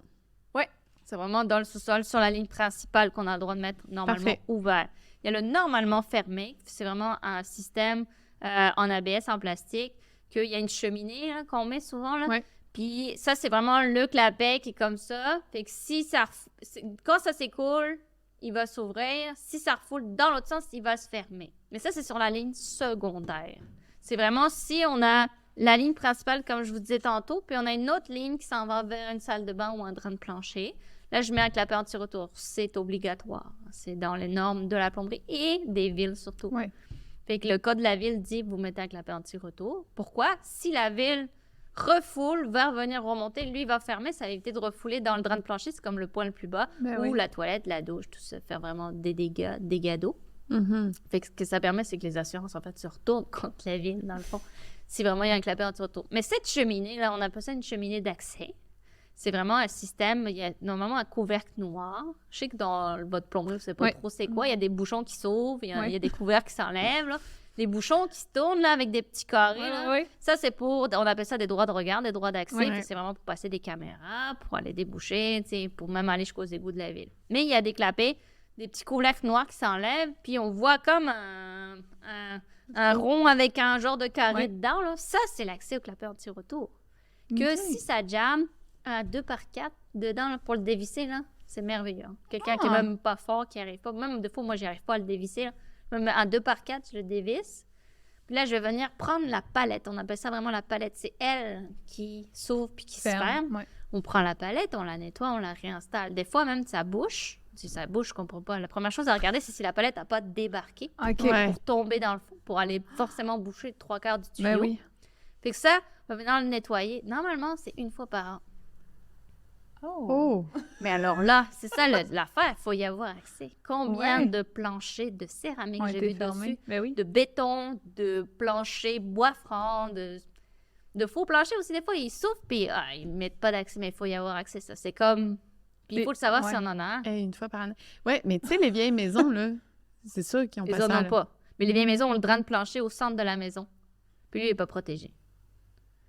Oui, c'est vraiment dans le sous-sol, sur la ligne principale qu'on a le droit de mettre normalement ouvert. Il y a le normalement fermé, c'est vraiment un système en ABS, en plastique, qu'il y a une cheminée là, qu'on met souvent, là. Puis ça, c'est vraiment le clapet qui est comme ça. Fait que quand ça s'écoule, il va s'ouvrir. Si ça refoule dans l'autre sens, il va se fermer. Mais ça, c'est sur la ligne secondaire. C'est vraiment si on a la ligne principale, comme je vous disais tantôt, puis on a une autre ligne qui s'en va vers une salle de bain ou un drap de plancher. Là, je mets un clapet anti-retour. C'est obligatoire. C'est dans les normes de la plomberie et des villes surtout. Ouais. Fait que le code de la ville dit vous mettez un clapet anti-retour. Pourquoi? Si la ville refoule, va revenir remonter, lui, il va fermer, ça va éviter de refouler dans le drap de plancher, c'est comme le point le plus bas, ou la toilette, la douche, tout ça, faire vraiment des dégâts d'eau. Fait que ce que ça permet, c'est que les assurances, en fait, se retournent contre la ville, dans le fond, si vraiment il y a un clapet anti-retour. Mais cette cheminée, là, on appelle ça une cheminée d'accès. C'est vraiment un système, il y a normalement un couvercle noir. Je sais que dans votre plomberie, vous ne savez pas trop c'est quoi, il y a des bouchons qui s'ouvrent, il y a des couvercles qui s'enlèvent, là. Des bouchons qui se tournent là, avec des petits carrés. Là. Ça, c'est on appelle ça des droits de regard, des droits d'accès. C'est vraiment pour passer des caméras, pour aller déboucher, pour même aller jusqu'aux égouts de la ville. Mais il y a des clapets, des petits couvercles noirs qui s'enlèvent, puis on voit comme un rond avec un genre de carré dedans. Là. Ça, c'est l'accès au clapet anti-retour. Que si ça jamme à 2x4 dedans là, pour le dévisser, là, c'est merveilleux. Hein. Quelqu'un qui est même pas fort, qui arrive pas. Même des fois, moi, j'y arrive pas à le dévisser. Là. En 2x4, je le dévisse. Puis là, je vais venir prendre la palette. On appelle ça vraiment la palette. C'est elle qui s'ouvre puis qui se ferme. On prend la palette, on la nettoie, on la réinstalle. Des fois, même, ça bouche. Si ça bouche, je comprends pas. La première chose à regarder, c'est si la palette n'a pas débarqué pour tomber dans le fond, pour aller forcément boucher 3/4 du tuyau. Fait que ça, on va venir le nettoyer. Normalement, c'est 1 fois par an. Mais alors là, c'est ça l'affaire, il faut y avoir accès. Combien de planchers de céramique j'ai vu dessus, de béton, de planchers bois franc, de faux planchers aussi. Des fois, ils souffrent puis ils mettent pas d'accès, mais il faut y avoir accès. Ça, c'est comme... Puis il faut le savoir si on en a un. 1 fois par an. Oui, mais tu sais, les vieilles maisons, là, c'est sûr qu'ils ont pas ça. Ils en ont pas. Mais les vieilles maisons ont le drap de plancher au centre de la maison. Puis lui, il n'est pas protégé.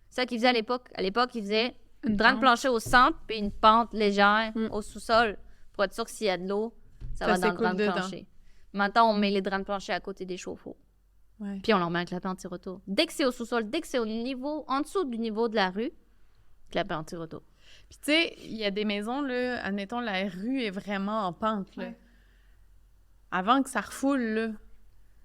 C'est ça qu'ils faisaient à l'époque. À l'époque, ils faisaient une drap de plancher au centre, puis une pente légère au sous-sol pour être sûr que s'il y a de l'eau, ça va dans le drap de plancher. Maintenant, on met les draps de plancher à côté des chauffe-eau. Puis on leur met un clapet anti-retour. Dès que c'est au sous-sol, dès que c'est au niveau, en dessous du niveau de la rue, clapet anti-retour. Puis tu sais, il y a des maisons, là, admettons, la rue est vraiment en pente, là. Avant que ça refoule, là,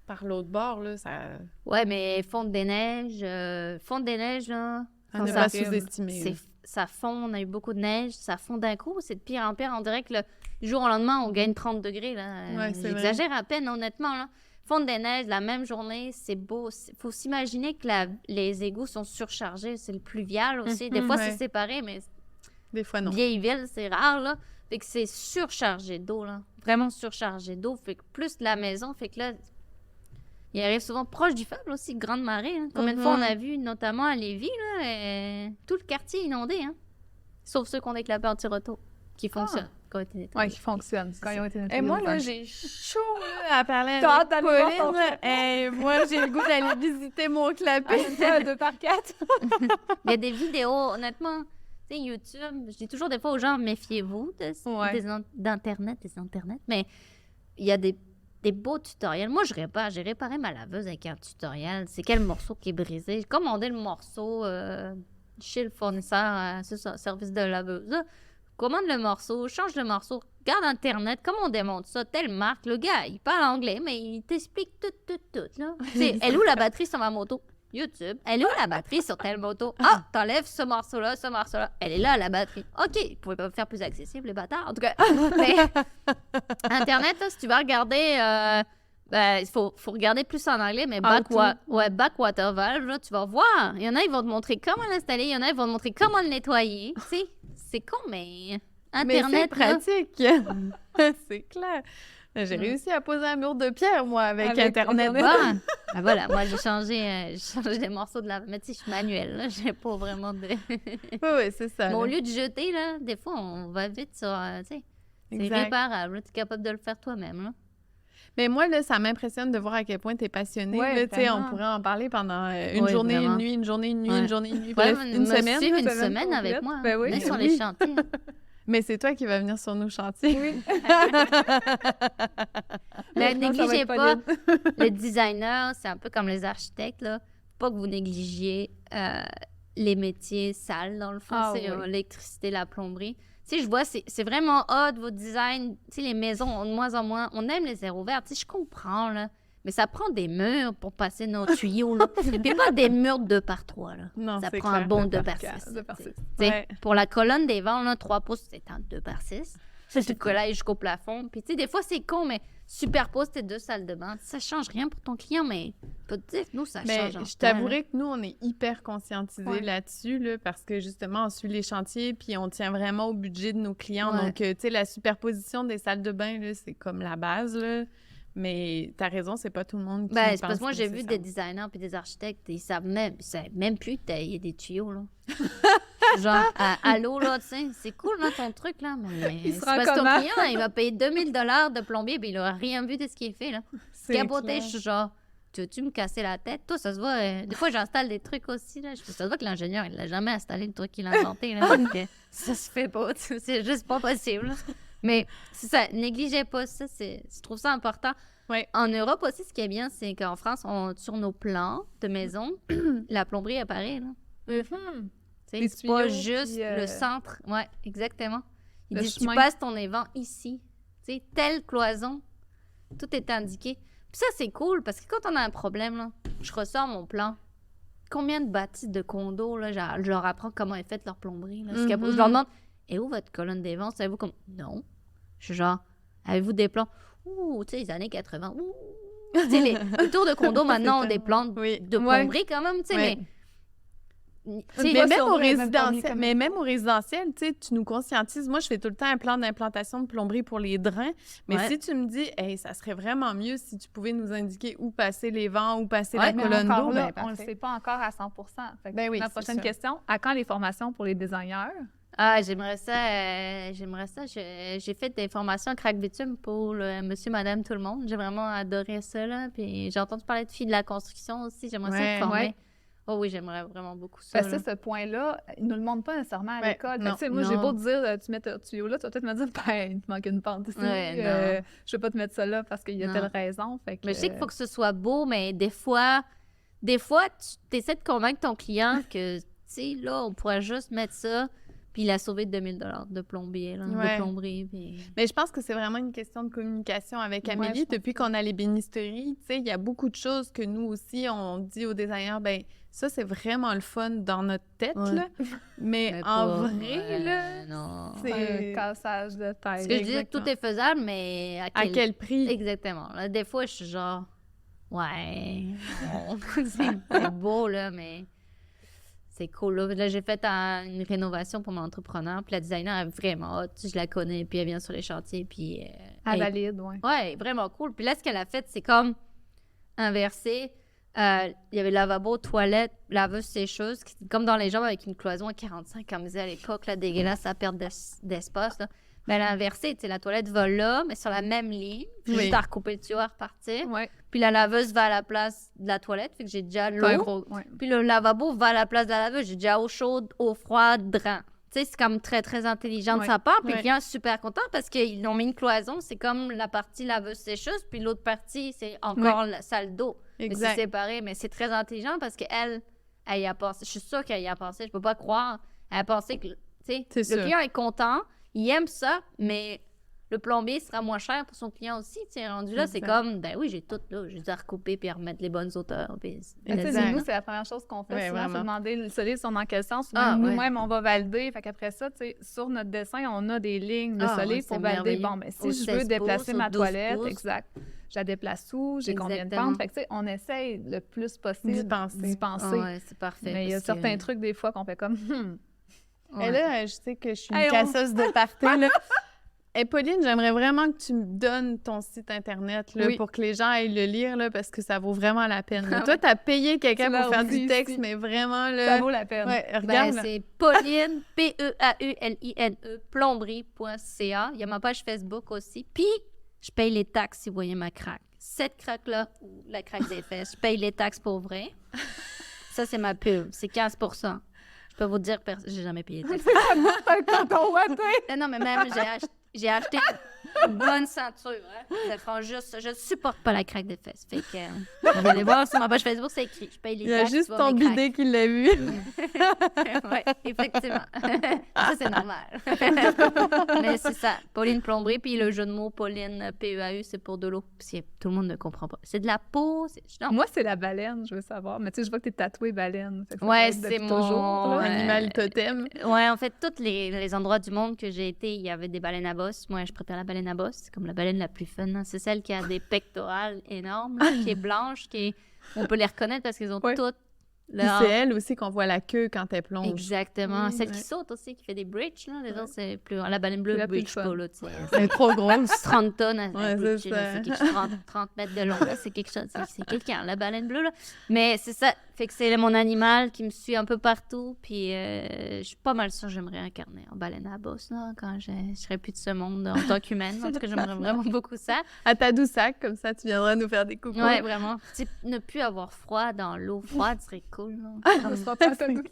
par l'autre bord, là, ça... Ouais, mais fonte des neiges, là... On ne pas sous-estimer. Ça fond, on a eu beaucoup de neige, ça fond d'un coup, c'est de pire en pire. On dirait que du jour au lendemain, on gagne 30 degrés. Là. J'exagère à peine, honnêtement. Là. Fonte des neiges, la même journée, c'est beau. Il faut s'imaginer que les égouts sont surchargés. C'est le pluvial aussi. Des fois, c'est séparé, mais des fois, non. Vieille ville, c'est rare. Là. Fait que c'est surchargé d'eau. Là. Vraiment surchargé d'eau. Fait que plus de la maison, fait que là... Il arrive souvent proche du fleuve aussi, grande marée. Hein. Combien de fois on a vu, notamment à Lévis, là, tout le quartier inondé. Hein. Sauf ceux qui ont des clapets anti-retour, qui fonctionnent. Oui, qui fonctionnent quand ils ont été nettoyés. Et moi, là, j'ai chaud à parler avec Pauline. Et moi, j'ai le goût d'aller visiter mon clapet. 2x4. Il y a des vidéos, honnêtement. Tu sais, YouTube, je dis toujours des fois aux gens, méfiez-vous d'Internet, des Internets. Mais il y a des beaux tutoriels. Moi, j'ai réparé ma laveuse avec un tutoriel. C'est quel morceau qui est brisé. J'ai commandé le morceau chez le fournisseur, service de laveuse. Là, commande le morceau, change le morceau, regarde Internet, comment on démonte ça, telle marque. Le gars, il parle anglais, mais il t'explique tout. Là. Elle est où la batterie sur ma moto? YouTube. Elle est où la batterie sur telle moto? Ah, t'enlèves ce morceau-là, ce morceau-là. Elle est là, la batterie. OK, vous pouvez pas me faire plus accessible, les bâtards. En tout cas, mais Internet, là, si tu vas regarder, il faut regarder plus en anglais, mais backwater valve, là, tu vas voir. Il y en a, ils vont te montrer comment l'installer. Il y en a, ils vont te montrer comment le nettoyer. Tu sais, c'est con, mais Internet, mais c'est pratique. C'est clair. J'ai réussi à poser un mur de pierre, moi, avec Internet. Ben voilà, moi, j'ai changé des morceaux de lave. Mais tu sais, je suis manuelle, là. J'ai pas vraiment de... Oui, c'est ça. Mais au lieu de jeter, là, des fois, on va vite sur... tu sais, c'est réparable. Tu es capable de le faire toi-même, là. Mais moi, là, ça m'impressionne de voir à quel point tu es passionnée. Ouais, tu sais, on pourrait en parler pendant une journée, vraiment. une nuit, une journée, une nuit, une journée, une nuit. Ouais, Bref, une semaine. Une semaine avec moi. Ben oui. On est sur les chantiers. Mais c'est toi qui vas venir sur nos chantiers. Oui. Mais Non, ça va négligez être pas, Pauline. les designers, c'est un peu comme les architectes, là. Pas que vous négligiez les métiers sales, dans le fond, c'est l'électricité, la plomberie. Tu sais, je vois, c'est vraiment hot, vos designs. Tu sais, les maisons, de moins en moins, on aime les aires ouvertes. Tu sais, je comprends, là. Mais ça prend des murs pour passer nos tuyaux, là. Puis pas des murs de 2 par 3, là. Non, ça c'est prend clair, un bon 2 2 par par 6. 2 par 6. Ouais. Pour la colonne des vents, là, 3 pouces, c'est un 2 par 6. C'est du collage jusqu'au plafond. Puis, tu sais, des fois, c'est con, mais superpose tes 2 salles de bain. Ça change rien pour ton client, mais peut-être, nous, ça Mais change. je t'avouerais que nous, on est hyper conscientisés Ouais. là-dessus, là, parce que justement, on suit les chantiers, puis on tient vraiment au budget de nos clients. Ouais. Donc, tu sais, la superposition des salles de bain, là, c'est comme la base, là. Mais t'as raison, c'est pas tout le monde qui Ben, pense c'est parce que moi, j'ai c'est vu ça. des designers puis des architectes, ils savent même plus tailler des tuyaux, là. Genre, à l'eau, là, tu sais, c'est cool, là, ton truc, là, mais Il se c'est rend parce que ton comment? client, il va payer 2000 $ de plombier, puis il aura rien vu de ce qui est fait, là. C'est Capoté, clair. je suis genre, tu veux-tu me casser la tête? Toi, ça se voit, des fois, j'installe des trucs aussi, là, ça se voit que l'ingénieur, il l'a jamais installé, le truc qu'il a inventé, là, parce que ça se fait pas, c'est juste pas possible, là. Mais c'est ça, négligez pas ça, je trouve ça important. Ouais. En Europe aussi, ce qui est bien, c'est qu'en France, sur nos plans de maison, la plomberie apparaît, là. Mhm. Tu sais, Les c'est pas tuyaux, juste puis, le centre. Ouais, exactement. Ils le disent, tu chemin. passes ton évent ici. Tu sais, telle cloison. Tout est indiqué. Puis ça, c'est cool, parce que quand on a un problème, là, je ressors mon plan. Combien de bâtisses de condos, là, je leur apprends comment est faite leur plomberie. Là, Mhm. je leur demande, et où votre colonne des vents? Savez-vous comme, non. Je suis genre, avez-vous des plans? Ouh, tu sais, les années 80. Ouh. Tu sais, les tours de condo, maintenant, ont des plans Oui. de Ouais. plomberie quand même, tu sais, Ouais. mais... tu Une sais, Mais fois même sur au deux, même résidentiel, parmi comme- mais même au résidentiel, tu sais, tu nous conscientises. Moi, je fais tout le temps un plan d'implantation de plomberie pour les drains. Mais Ouais. si tu me dis, hey, ça serait vraiment mieux si tu pouvais nous indiquer où passer les vents, où passer Ouais, la Mais colonne encore d'eau, là, ben on le parfait. sait pas encore à 100%. Fait que Ben oui, ma c'est prochaine ça. question, à quand les formations pour les designers? Ah, j'aimerais ça. J'ai fait des formations à crack bitume pour le monsieur, madame, tout le monde. J'ai vraiment adoré ça, là. Puis j'ai entendu parler de filles de la construction aussi. J'aimerais ça Ouais, me former. ouais. Oh oui, j'aimerais vraiment beaucoup ça. Parce que là. ce point-là, ils ne nous le montrent pas nécessairement à Ouais, l'école. Fait que, non, tu sais, moi, j'ai non. beau te dire, tu mets ton tuyau là, tu vas peut-être me dire, ben, il te manque une pente ici. Ouais, Je vais pas te mettre ça là parce qu'il y a Non. telle raison. Fait que, Mais je sais qu'il faut que ce soit beau, mais des fois, tu essaies de convaincre ton client que, tu sais, là, on pourrait juste mettre ça, puis il a sauvé 2000 $ de plombier, là, Ouais. de plomberie. Puis... Mais je pense que c'est vraiment une question de communication avec Ouais, Amélie. je pense Depuis qu'on a les bénisteries, tu sais, il y a beaucoup de choses que nous aussi, on dit aux designers, ben ça, c'est vraiment le fun dans notre tête, Ouais. là. Mais Mais en pas- vrai, ouais, là, non. c'est... un cassage de Parce tête. que je dis, exactement. tout est faisable, mais À quel prix? Exactement. Là, des fois, je suis genre, ouais, bon, c'est beau, là, mais c'est cool. Là, j'ai fait une rénovation pour mon entrepreneur, puis la designer est vraiment hot. Je la connais, puis elle vient sur les chantiers, puis... À elle- valide, oui. Ouais, vraiment cool. Puis là, ce qu'elle a fait, c'est comme inversé. Il y avait lavabo, toilette, laveuse, sécheuse, comme dans les jambes avec une cloison à 45, comme disait à l'époque, là, dégueulasse, à perte d'espace. Là. Ben, elle a inversé, tu sais, la toilette va là, mais sur la même ligne. Puis Oui. juste à recouper le tuyau, à repartir. Ouais. Puis la laveuse va à la place de la toilette, fait que j'ai déjà C'est un l'eau. gros. Ouais. Puis le lavabo va à la place de la laveuse, j'ai déjà eau chaude, eau froide, drap. Tu sais, c'est comme très, très intelligent de Ouais. sa part. Puis Ouais. le client est super content parce qu'ils ont mis une cloison. C'est comme la partie laveuse sécheuse, puis l'autre partie, c'est encore la salle d'eau. Mais c'est Exact. séparé. Mais c'est très intelligent parce qu'elle, elle y a pensé. Je suis sûre qu'elle y a pensé. Je peux pas croire. Elle a pensé que, tu sais, C'est le sûr. client est content. Il aime ça, mais le plombier sera moins cher pour son client aussi. Rendu là, c'est comme, ben oui, j'ai tout là. J'ai dû recouper puis remettre les bonnes hauteurs. Puis, nous, c'est la première chose qu'on fait. Souvent, c'est demander le solide sont dans quel sens. Nous-mêmes, on va valider. Fait qu'après ça, sur notre dessin, on a des lignes de solide pour valider. Bon, ben si je veux déplacer ma toilette, exact. Je la déplace où? J'ai combien de pentes? Fait que, on essaye le plus possible d'y penser. Oui, c'est parfait. Mais il y a certains trucs, des fois, qu'on fait comme... Et là, je sais que je suis une casseuse de party, là. Et Pauline, j'aimerais vraiment que tu me donnes ton site Internet là, pour que les gens aillent le lire, là, parce que ça vaut vraiment la peine. Toi, tu as payé quelqu'un pour faire du texte, mais vraiment, là... Ça vaut la peine. Ouais, regarde, c'est Pauline, P-E-A-U-L-I-N-E, plomberie.ca. Il y a ma page Facebook aussi. Puis, je paye les taxes si vous voyez ma craque. Cette craque-là, ou la craque des fesses, je paye les taxes pour vrai. Ça, c'est ma pub. C'est 15%. Je peux vous dire, j'ai jamais payé de taxes. Non, mais même, j'ai acheté une bonne ceinture. Hein. Ça prend juste, je supporte pas la craque des fesses. Fait que, vous allez voir sur ma page Facebook, c'est écrit. Je paye les taxes. Il y a juste ton bidet qui l'a vu. Oui, effectivement. Ça, c'est normal. Mais c'est ça. Pauline Plomberie, puis le jeu de mots Pauline P-E-A-U, c'est pour de l'eau. Puis tout le monde ne comprend pas. C'est de la peau. Moi, c'est la baleine, je veux savoir. Mais tu sais, je vois que tu es tatouée baleine. Ouais, c'est mon animal totem. Ouais, en fait, tous les endroits du monde que j'ai été, il y avait des baleines à bosse. Moi, je préfère la baleine à bosse. C'est comme la baleine la plus fun. Hein. C'est celle qui a des pectorales énormes, là, qui est blanche, on peut les reconnaître parce qu'ils ont toutes... C'est elle aussi qu'on voit la queue quand elle plonge. Exactement. Celle qui saute aussi, qui fait des bridges. Là. Les autres, c'est plus... La baleine bleue, la bridge pas. Là, c'est trop grosse. 30 tonnes à bridge. C'est quelque chose, 30 mètres de long. Là. C'est quelque chose. C'est quelqu'un, la baleine bleue. Là. Mais c'est ça. Fait que c'est mon animal qui me suit un peu partout. Puis je suis pas mal sûre que j'aimerais incarner en baleine à bosse là, quand je serai plus de ce monde en tant qu'humaine. En tout cas, j'aimerais vraiment beaucoup ça. À Tadoussac, comme ça, tu viendras nous faire des coucous. Ouais, vraiment. Ne plus avoir froid dans l'eau froide serait cool. Ça sera pas ça. Ben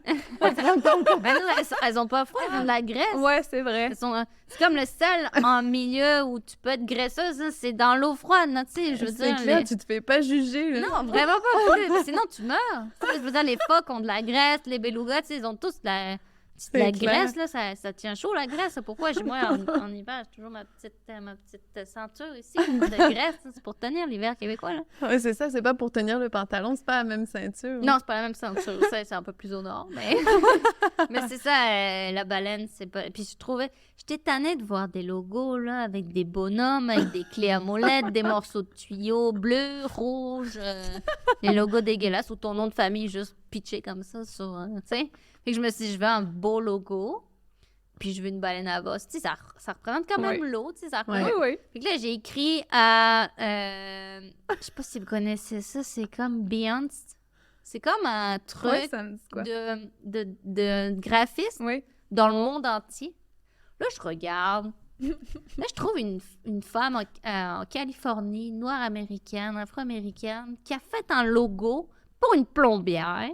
non, elles ont pas froid, elles ont de la graisse. Ouais, c'est vrai. C'est comme le seul en milieu où tu peux être graisseuse, hein, c'est dans l'eau froide, tu sais, je veux dire. C'est clair, tu te fais pas juger, là. Non, vraiment pas. Sinon, tu meurs. Je veux dire, les phoques ont de la graisse, les belugas, tu sais, ils ont tous de la graisse, là, ça tient chaud, la graisse. Pourquoi? Moi, en hiver, j'ai toujours ma petite ceinture ici de graisse. C'est pour tenir l'hiver québécois, là. Oui, c'est ça. C'est pas pour tenir le pantalon. C'est pas la même ceinture. Non, c'est pas la même ceinture. Ça, c'est un peu plus au nord, mais... mais c'est ça, la baleine, c'est pas... Puis j'étais tannée de voir des logos, là, avec des bonhommes, avec des clés à molette, des morceaux de tuyaux bleus, rouges, les logos dégueulasses ou ton nom de famille juste pitché comme ça sur... tu sais? Fait que je me suis dit, je veux un beau logo, puis je veux une baleine à bosse. Tu sais, ça représente quand même l'eau, tu sais, ça représente... Oui. Fait que là, j'ai écrit à... je sais pas si vous connaissez ça, c'est comme Beyoncé. C'est comme un truc de graphisme dans le monde entier. Là, je regarde. Là, je trouve une femme en Californie, noire américaine, afro-américaine, qui a fait un logo pour une plombière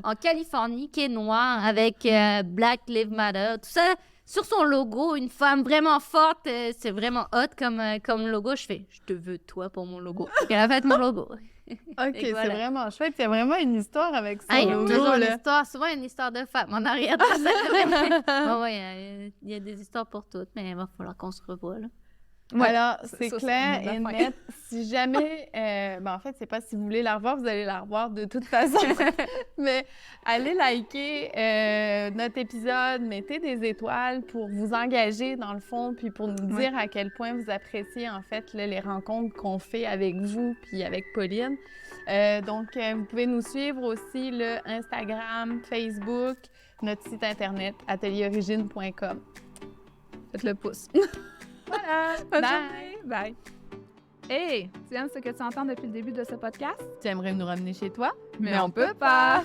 en Californie qui est noire avec Black Lives Matter, tout ça. Sur son logo, une femme vraiment forte, c'est vraiment hot comme logo. Je te veux toi pour mon logo. Elle a fait mon logo. OK, c'est vraiment chouette. Il y a vraiment une histoire avec ça. Il y a toujours une histoire, souvent une histoire de femme en arrière de ça. Oui, il y a des histoires pour toutes, mais il va falloir qu'on se revoie, là. Voilà, c'est clair et net. Si jamais, en fait, c'est pas si vous voulez la revoir, vous allez la revoir de toute façon. Mais allez liker notre épisode, mettez des étoiles pour vous engager dans le fond, puis pour nous dire à quel point vous appréciez en fait là, les rencontres qu'on fait avec vous puis avec Pauline. Donc, vous pouvez nous suivre aussi le Instagram, Facebook, notre site internet atelierorigine.com. Faites le pouce. Voilà. Bye. Hey, tu aimes ce que tu entends depuis le début de ce podcast? Tu aimerais nous ramener chez toi? Mais on peut pas!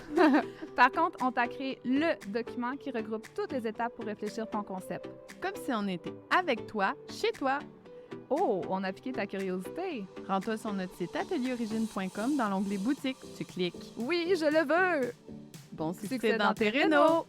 Par contre, on t'a créé le document qui regroupe toutes les étapes pour réfléchir ton concept. Comme si on était avec toi, chez toi. Oh, on a piqué ta curiosité. Rends-toi sur notre site atelierorigine.com dans l'onglet boutique. Tu cliques. Oui, je le veux! Bon succès dans tes rénaux!